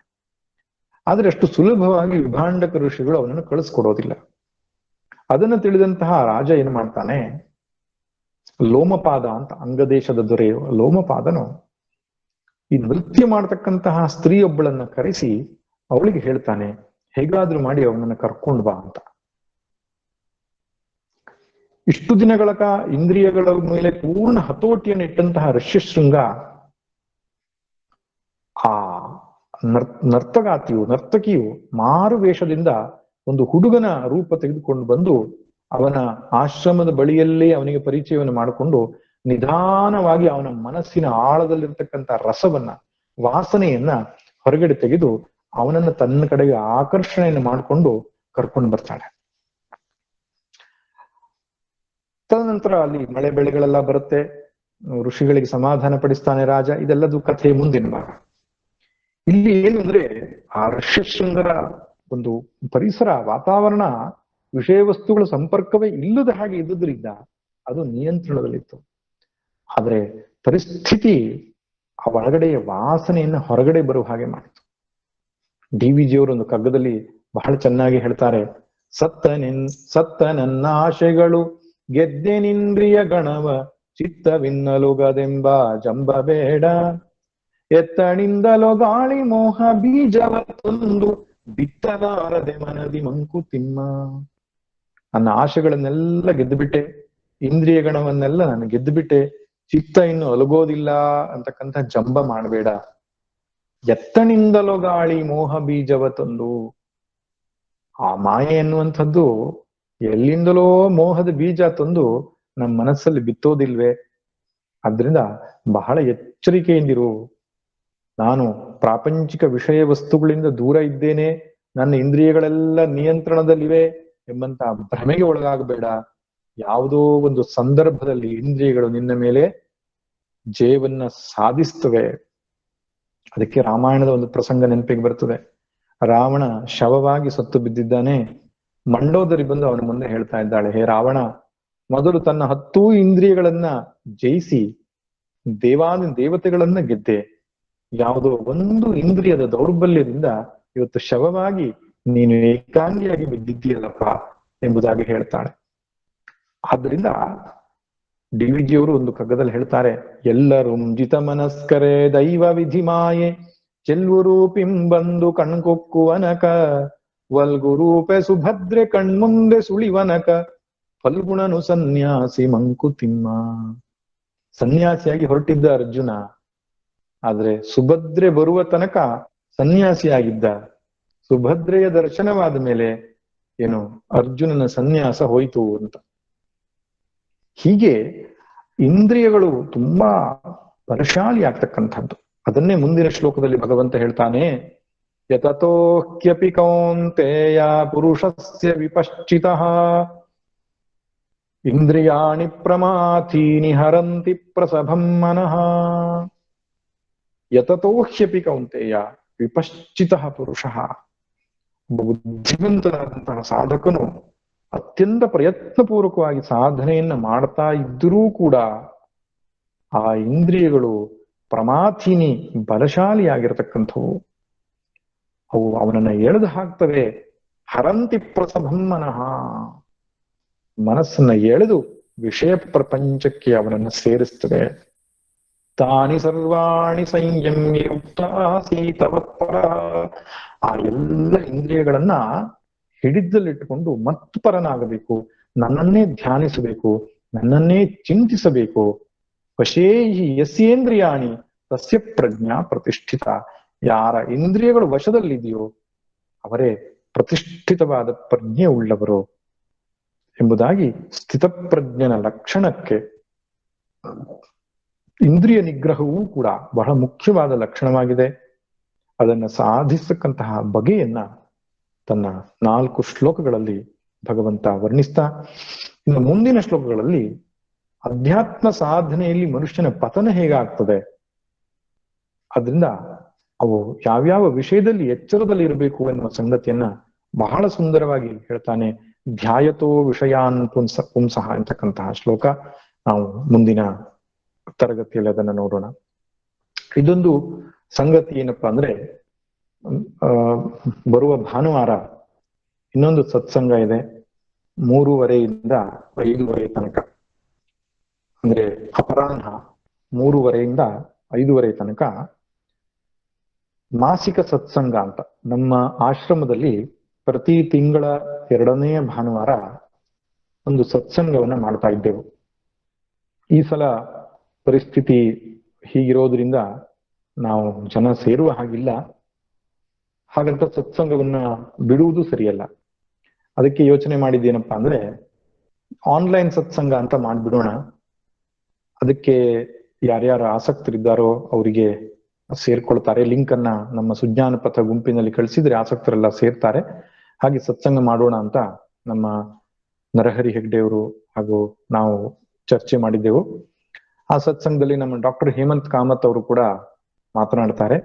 ಆದ್ರೆ ಅಷ್ಟು ಸುಲಭವಾಗಿ ವಿಭಾಂಡಕ ಋಷಿಗಳು ಅವನನ್ನು ಕಳಿಸ್ಕೊಡೋದಿಲ್ಲ. ಅದನ್ನು ತಿಳಿದಂತಹ ರಾಜ ಏನ್ ಮಾಡ್ತಾನೆ, ಲೋಮಪಾದ ಅಂತ ಅಂಗದೇಶದ ದೊರೆಯು ಲೋಮಪಾದನು ಈ ನೃತ್ಯ ಮಾಡತಕ್ಕಂತಹ ಸ್ತ್ರೀಯೊಬ್ಬಳನ್ನ ಕರೆಸಿ ಅವಳಿಗೆ ಹೇಳ್ತಾನೆ, ಹೇಗಾದ್ರೂ ಮಾಡಿ ಅವನನ್ನ ಕರ್ಕೊಂಡ್ ಬಾ ಅಂತ. ಇಷ್ಟು ದಿನಗಳ ಇಂದ್ರಿಯಗಳ ಮೇಲೆ ಪೂರ್ಣ ಹತೋಟಿಯನ್ನು ಇಟ್ಟಂತಹ ಋಷ್ಯಶೃಂಗ ಆ ನರ್ತಕಿಯು ಮಾರು ವೇಷದಿಂದ ಒಂದು ಹುಡುಗನ ರೂಪ ತೆಗೆದುಕೊಂಡು ಬಂದು ಅವನ ಆಶ್ರಮದ ಬಳಿಯಲ್ಲೇ ಅವನಿಗೆ ಪರಿಚಯವನ್ನು ಮಾಡಿಕೊಂಡು ನಿಧಾನವಾಗಿ ಅವನ ಮನಸ್ಸಿನ ಆಳದಲ್ಲಿರ್ತಕ್ಕಂಥ ರಸವನ್ನ, ವಾಸನೆಯನ್ನ ಹೊರಗಡೆ ತೆಗೆದು ಅವನನ್ನ ತನ್ನ ಕಡೆಗೆ ಆಕರ್ಷಣೆಯನ್ನು ಮಾಡಿಕೊಂಡು ಕರ್ಕೊಂಡು ಬರ್ತಾಳೆ. ತದನಂತರ ಅಲ್ಲಿ ಮಳೆ ಬೆಳೆಗಳೆಲ್ಲ ಬರುತ್ತೆ, ಋಷಿಗಳಿಗೆ ಸಮಾಧಾನ ಪಡಿಸ್ತಾನೆ ರಾಜ. ಇದೆಲ್ಲದು ಕಥೆ ಮುಂದಿನ ಭಾಗ. ಇಲ್ಲಿ ಏನು ಅಂದ್ರೆ ಆ ಋಷ್ಯಶೃಂಗರ ಒಂದು ಪರಿಸರ, ವಾತಾವರಣ, ವಿಷಯ ವಸ್ತುಗಳ ಸಂಪರ್ಕವೇ ಇಲ್ಲದ ಹಾಗೆ ಇದ್ದುದರಿಂದ ಅದು ನಿಯಂತ್ರಣದಲ್ಲಿತ್ತು. ಆದ್ರೆ ಪರಿಸ್ಥಿತಿ ಆ ಒಳಗಡೆಯ ವಾಸನೆಯನ್ನು ಹೊರಗಡೆ ಬರುವ ಹಾಗೆ ಮಾಡಿತು. DVಜಿಯವರು ಒಂದು ಕಗ್ಗದಲ್ಲಿ ಬಹಳ ಚೆನ್ನಾಗಿ ಹೇಳ್ತಾರೆ, ಸತ್ತ ನನ್ನ ಆಶೆಗಳು ಗೆದ್ದೆನಿಂದ್ರಿಯ ಗಣವ ಚಿತ್ತವಿನ್ನಲುಗದೆಂಬ ಜಂಬ ಬೇಡ, ಎತ್ತಣಿಂದಲೋ ಗಾಳಿ ಮೋಹ ಬೀಜವ ತಂದು ಬಿತ್ತಲಾರದೆ ಮನದಿ ಮಂಕುತಿಮ್ಮ. ನನ್ನ ಆಶೆಗಳನ್ನೆಲ್ಲ ಗೆದ್ದುಬಿಟ್ಟೆ, ಇಂದ್ರಿಯ ಗಣವನ್ನೆಲ್ಲ ನಾನು ಗೆದ್ದುಬಿಟ್ಟೆ, ಚಿತ್ತ ಇನ್ನು ಅಲುಗೋದಿಲ್ಲ ಅಂತಕ್ಕಂಥ ಜಂಬ ಮಾಡಬೇಡ. ಎತ್ತಣಿಂದಲೋ ಗಾಳಿ ಮೋಹ ಬೀಜವ ತಂದು. ಆ ಮಾಯೆ ಎನ್ನುವಂಥದ್ದು ಎಲ್ಲಿಂದಲೋ ಮೋಹದ ಬೀಜ ತಂದು ನಮ್ಮ ಮನಸ್ಸಲ್ಲಿ ಬಿತ್ತೋದಿಲ್ವೇ? ಆದ್ರಿಂದ ಬಹಳ ಎಚ್ಚರಿಕೆಯಿಂದಿರು. ನಾನು ಪ್ರಾಪಂಚಿಕ ವಿಷಯ ವಸ್ತುಗಳಿಂದ ದೂರ ಇದ್ದೇನೆ, ನನ್ನ ಇಂದ್ರಿಯಗಳೆಲ್ಲ ನಿಯಂತ್ರಣದಲ್ಲಿವೆ ಎಂಬಂತ ಭ್ರಮೆಗೆ ಒಳಗಾಗಬೇಡ. ಯಾವುದೋ ಒಂದು ಸಂದರ್ಭದಲ್ಲಿ ಇಂದ್ರಿಯಗಳು ನಿನ್ನ ಮೇಲೆ ಜಯವನ್ನ ಸಾಧಿಸ್ತವೆ. ಅದಕ್ಕೆ ರಾಮಾಯಣದ ಒಂದು ಪ್ರಸಂಗ ನೆನಪಿಗೆ ಬರ್ತದೆ. ರಾವಣ ಶವವಾಗಿ ಸತ್ತು ಬಿದ್ದಿದ್ದಾನೆ. ಮಂಡೋದರಿ ಬಂದು ಅವನ ಮುಂದೆ ಹೇಳ್ತಾ ಇದ್ದಾಳೆ, ಹೇ ರಾವಣ, ಮೊದಲು ತನ್ನ 10 ಇಂದ್ರಿಯಗಳನ್ನ ಜಯಿಸಿ ದೇವತೆಗಳನ್ನ ಗೆದ್ದೆ. ಯಾವುದೋ ಒಂದು ಇಂದ್ರಿಯದ ದೌರ್ಬಲ್ಯದಿಂದ ಇವತ್ತು ಶವವಾಗಿ ನೀನು ಏಕಾಂಗಿಯಾಗಿ ಬಿದ್ದಿದ್ದೀಯಲ್ಲಪ್ಪ ಎಂಬುದಾಗಿ ಹೇಳ್ತಾಳೆ. ಆದ್ದರಿಂದ ಡಿ.ವಿ.ಜಿಯವರು ಒಂದು ಕಗ್ಗದಲ್ಲಿ ಹೇಳ್ತಾರೆ, ಎಲ್ಲರೂ ಜಿತ ಮನಸ್ಕರೇ ದೈವ ವಿಧಿ ಮಾಯೆ ಚೆಲ್ವುರೂಪಿಂ ಬಂದು ಕಣ್ಕೊಕ್ಕುವನಕ ವಲ್ಗುರೂಪೆ ಸುಭದ್ರೆ ಕಣ್ಮುಂದೆ ಸುಳಿವನಕ ಫಲ್ಗುಣನು ಸನ್ಯಾಸಿ ಮಂಕುತಿಮ್ಮ. ಸನ್ಯಾಸಿಯಾಗಿ ಹೊರಟಿದ್ದ ಅರ್ಜುನ, ಆದ್ರೆ ಸುಭದ್ರೆ ಬರುವ ತನಕ ಸನ್ಯಾಸಿಯಾಗಿದ್ದ. ಸುಭದ್ರೆಯ ದರ್ಶನವಾದ ಮೇಲೆ ಏನು ಅರ್ಜುನನ ಸನ್ಯಾಸ ಹೋಯಿತು ಅಂತ. ಹೀಗೆ ಇಂದ್ರಿಯಗಳು ತುಂಬಾ ಬಲಶಾಲಿ ಆಗ್ತಕ್ಕಂಥದ್ದು. ಅದನ್ನೇ ಮುಂದಿನ ಶ್ಲೋಕದಲ್ಲಿ ಭಗವಂತ ಹೇಳ್ತಾನೆ, ಯತತೋಹ್ಯಪಿ ಕೌಂತೆಯ ಪುರುಷಸ್ಯ ವಿಪಶ್ಚಿತಃ ಇಂದ್ರಿಯಾಣಿ ಪ್ರಮಾಥೀನಿ ಹರಂತಿ ಪ್ರಸಭಂ ಮನಃ. ಯತತೋಹ್ಯಪಿ ಕೌಂತೆಯ ವಿಪಶ್ಚಿತಃ ಪುರುಷಃ. ಬುದ್ಧಿವಂತನಾದಂತಹ ಸಾಧಕನು ಅತ್ಯಂತ ಪ್ರಯತ್ನಪೂರ್ವಕವಾಗಿ ಸಾಧನೆಯನ್ನ ಮಾಡ್ತಾ ಇದ್ದರೂ ಕೂಡ ಆ ಇಂದ್ರಿಯಗಳು ಪ್ರಮಾಥಿನಿ ಬಲಶಾಲಿಯಾಗಿರತಕ್ಕಂಥವು. ಅವು ಅವನನ್ನ ಎಳೆದು ಹಾಕ್ತವೆ. ಹರಂತಿ ಪ್ರಸಭಂ ಮನಃ. ಮನಸ್ಸನ್ನ ಎಳೆದು ವಿಷಯ ಪ್ರಪಂಚಕ್ಕೆ ಅವನನ್ನು ಸೇರಿಸ್ತವೆ. ತಾನಿ ಸರ್ವಾಣಿ ಸಂಯಮ್ಯ ಯುಕ್ತಾಸಿ ತವತ್ಪರ. ಆ ಎಲ್ಲ ಇಂದ್ರಿಯಗಳನ್ನ ಹಿಡಿದಲ್ಲಿಟ್ಟುಕೊಂಡು ಮತ್ಪರನಾಗಬೇಕು, ನನ್ನನ್ನೇ ಧ್ಯಾನಿಸಬೇಕು, ನನ್ನನ್ನೇ ಚಿಂತಿಸಬೇಕು. ವಶೇಹಿ ಯಸ್ಯೇಂದ್ರಿಯಾಣಿ ತಸ್ಯ ಪ್ರಜ್ಞಾ ಪ್ರತಿಷ್ಠಿತ. ಯಾರ ಇಂದ್ರಿಯಗಳು ವಶದಲ್ಲಿದೆಯೋ ಅವರೇ ಪ್ರತಿಷ್ಠಿತವಾದ ಪ್ರಜ್ಞೆ ಉಳ್ಳವರು ಎಂಬುದಾಗಿ ಸ್ಥಿತಪ್ರಜ್ಞನ ಲಕ್ಷಣಕ್ಕೆ ಇಂದ್ರಿಯ ನಿಗ್ರಹವೂ ಕೂಡ ಬಹಳ ಮುಖ್ಯವಾದ ಲಕ್ಷಣವಾಗಿದೆ. ಅದನ್ನ ಸಾಧಿಸತಕ್ಕಂತಹ ಬಗೆಯನ್ನ ತನ್ನ 4 ಶ್ಲೋಕಗಳಲ್ಲಿ ಭಗವಂತ ವರ್ಣಿಸ್ತಾ, ಇನ್ನು ಮುಂದಿನ ಶ್ಲೋಕಗಳಲ್ಲಿ ಅಧ್ಯಾತ್ಮ ಸಾಧನೆಯಲ್ಲಿ ಮನುಷ್ಯನ ಪತನ ಹೇಗಾಗ್ತದೆ, ಅದರಿಂದ ಅವು ಯಾವ್ಯಾವ ವಿಷಯದಲ್ಲಿ ಎಚ್ಚರದಲ್ಲಿ ಇರಬೇಕು ಎನ್ನುವ ಸಂಗತಿಯನ್ನ ಬಹಳ ಸುಂದರವಾಗಿ ಹೇಳ್ತಾನೆ. ಧ್ಯಾಯತೋ ವಿಷಯಾನ್ ಪುಂಸಃ ಅಂತಕ್ಕಂತಹ ಶ್ಲೋಕ ನಾವು ಮುಂದಿನ ತರಗತಿಯಲ್ಲಿ ಅದನ್ನ ನೋಡೋಣ. ಇದೊಂದು ಸಂಗತಿ ಏನಪ್ಪಾ ಅಂದ್ರೆ, ಬರುವ ಭಾನುವಾರ ಇನ್ನೊಂದು ಸತ್ಸಂಗ ಇದೆ. 3:30ಯಿಂದ 5:30 ತನಕ, ಅಂದ್ರೆ ಅಪರಾಹ್ನ 3:30ಯಿಂದ 5:30 ತನಕ ಮಾಸಿಕ ಸತ್ಸಂಗ ಅಂತ ನಮ್ಮ ಆಶ್ರಮದಲ್ಲಿ ಪ್ರತಿ ತಿಂಗಳ 2ನೇ ಭಾನುವಾರ ಒಂದು ಸತ್ಸಂಗವನ್ನ ಮಾಡ್ತಾ ಇದ್ದೆವು. ಈ ಸಲ ಪರಿಸ್ಥಿತಿ ಹೀಗಿರೋದ್ರಿಂದ ನಾವು ಜನ ಸೇರುವ ಹಾಗಿಲ್ಲ. ಹಾಗಂತ ಸತ್ಸಂಗವನ್ನ ಬಿಡುವುದು ಸರಿಯಲ್ಲ. ಅದಕ್ಕೆ ಯೋಚನೆ ಮಾಡಿದ್ದೇನಪ್ಪಾ ಅಂದ್ರೆ, ಆನ್ಲೈನ್ ಸತ್ಸಂಗ ಅಂತ ಮಾಡ್ಬಿಡೋಣ. ಅದಕ್ಕೆ ಯಾರ್ಯಾರು ಆಸಕ್ತರಿದ್ದಾರೋ ಅವರಿಗೆ ಸೇರ್ಕೊಳ್ತಾರೆ. ಲಿಂಕ್ ಅನ್ನ ನಮ್ಮ ಸುಜ್ಞಾನ ಪಥ ಗುಂಪಿನಲ್ಲಿ ಕಳಿಸಿದ್ರೆ ಆಸಕ್ತರೆಲ್ಲ ಸೇರ್ತಾರೆ. ಹಾಗೆ ಸತ್ಸಂಗ ಮಾಡೋಣ ಅಂತ ನಮ್ಮ ನರಹರಿ ಹೆಗ್ಡೆಯವರು ಹಾಗೂ ನಾವು ಚರ್ಚೆ ಮಾಡಿದ್ದೆವು. ಆ ಸತ್ಸಂಗದಲ್ಲಿ ನಮ್ಮ ಡಾಕ್ಟರ್ ಹೇಮಂತ್ ಕಾಮತ್ ಅವರು ಕೂಡ ಮಾತನಾಡ್ತಾರೆ.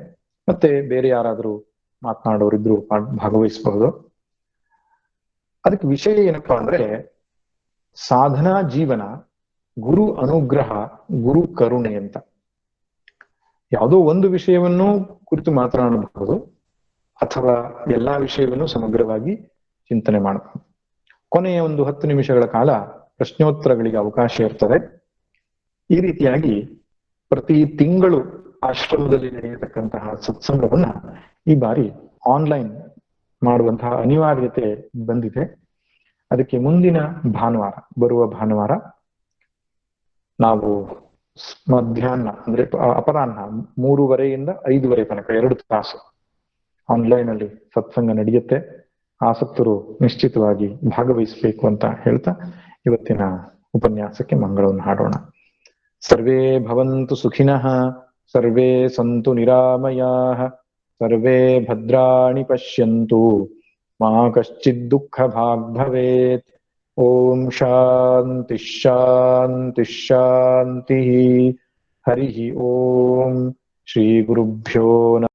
ಮತ್ತೆ ಬೇರೆ ಯಾರಾದ್ರೂ ಮಾತನಾಡೋರಿದ್ರು ಭಾಗವಹಿಸಬಹುದು. ಅದಕ್ಕೆ ವಿಷಯ ಏನಪ್ಪಾ ಅಂದ್ರೆ, ಸಾಧನಾ ಜೀವನ, ಗುರು ಅನುಗ್ರಹ, ಗುರು ಕರುಣೆ ಅಂತ. ಯಾವುದೋ ಒಂದು ವಿಷಯವನ್ನು ಕುರಿತು ಮಾತನಾಡಬಹುದು ಅಥವಾ ಎಲ್ಲಾ ವಿಷಯವನ್ನು ಸಮಗ್ರವಾಗಿ ಚಿಂತನೆ ಮಾಡಬಹುದು. ಕೊನೆಯ ಒಂದು 10 ನಿಮಿಷಗಳ ಕಾಲ ಪ್ರಶ್ನೋತ್ತರಗಳಿಗೆ ಅವಕಾಶ ಇರ್ತದೆ. ಈ ರೀತಿಯಾಗಿ ಪ್ರತಿ ತಿಂಗಳು ಆಶ್ರಮದಲ್ಲಿ ನಡೆಯತಕ್ಕಂತಹ ಸತ್ಸಂಗವನ್ನ ಈ ಬಾರಿ ಆನ್ಲೈನ್ ಮಾಡುವಂತಹ ಅನಿವಾರ್ಯತೆ ಬಂದಿದೆ. ಅದಕ್ಕೆ ಮುಂದಿನ ಭಾನುವಾರ, ಬರುವ ಭಾನುವಾರ ನಾವು ಮಧ್ಯಾಹ್ನ ಅಂದ್ರೆ ಅಪರಾಹ್ನ 3:30ಯಿಂದ 5:30 ತನಕ 2 ತಾಸು ಆನ್ಲೈನ್ ಅಲ್ಲಿ ಸತ್ಸಂಗ ನಡೆಯುತ್ತೆ. ಆಸಕ್ತರು ನಿಶ್ಚಿತವಾಗಿ ಭಾಗವಹಿಸಬೇಕು ಅಂತ ಹೇಳ್ತಾ ಇವತ್ತಿನ ಉಪನ್ಯಾಸಕ್ಕೆ ಮಂಗಳವನ್ನು ಹಾಡೋಣ. ಸರ್ವೇ ಭವಂತು ಸುಖಿನಃ, ಸರ್ವೇ ಸಂತು ನಿರಾಮಯಾಃ, ಸರ್ವೇ ಭದ್ರಾಣಿ ಪಶ್ಯಂತು, ಮಾ ಕಶ್ಚಿತ್ ದುಃಖ ಭಾಗ್ ಭವೇತ್. ಓಂ ಶಾಂತಿ ಶಾಂತಿ ಶಾಂತಿ. ಹರಿ ಓಂ. ಶ್ರೀ ಗುರುಭ್ಯೋ ನಮಃ.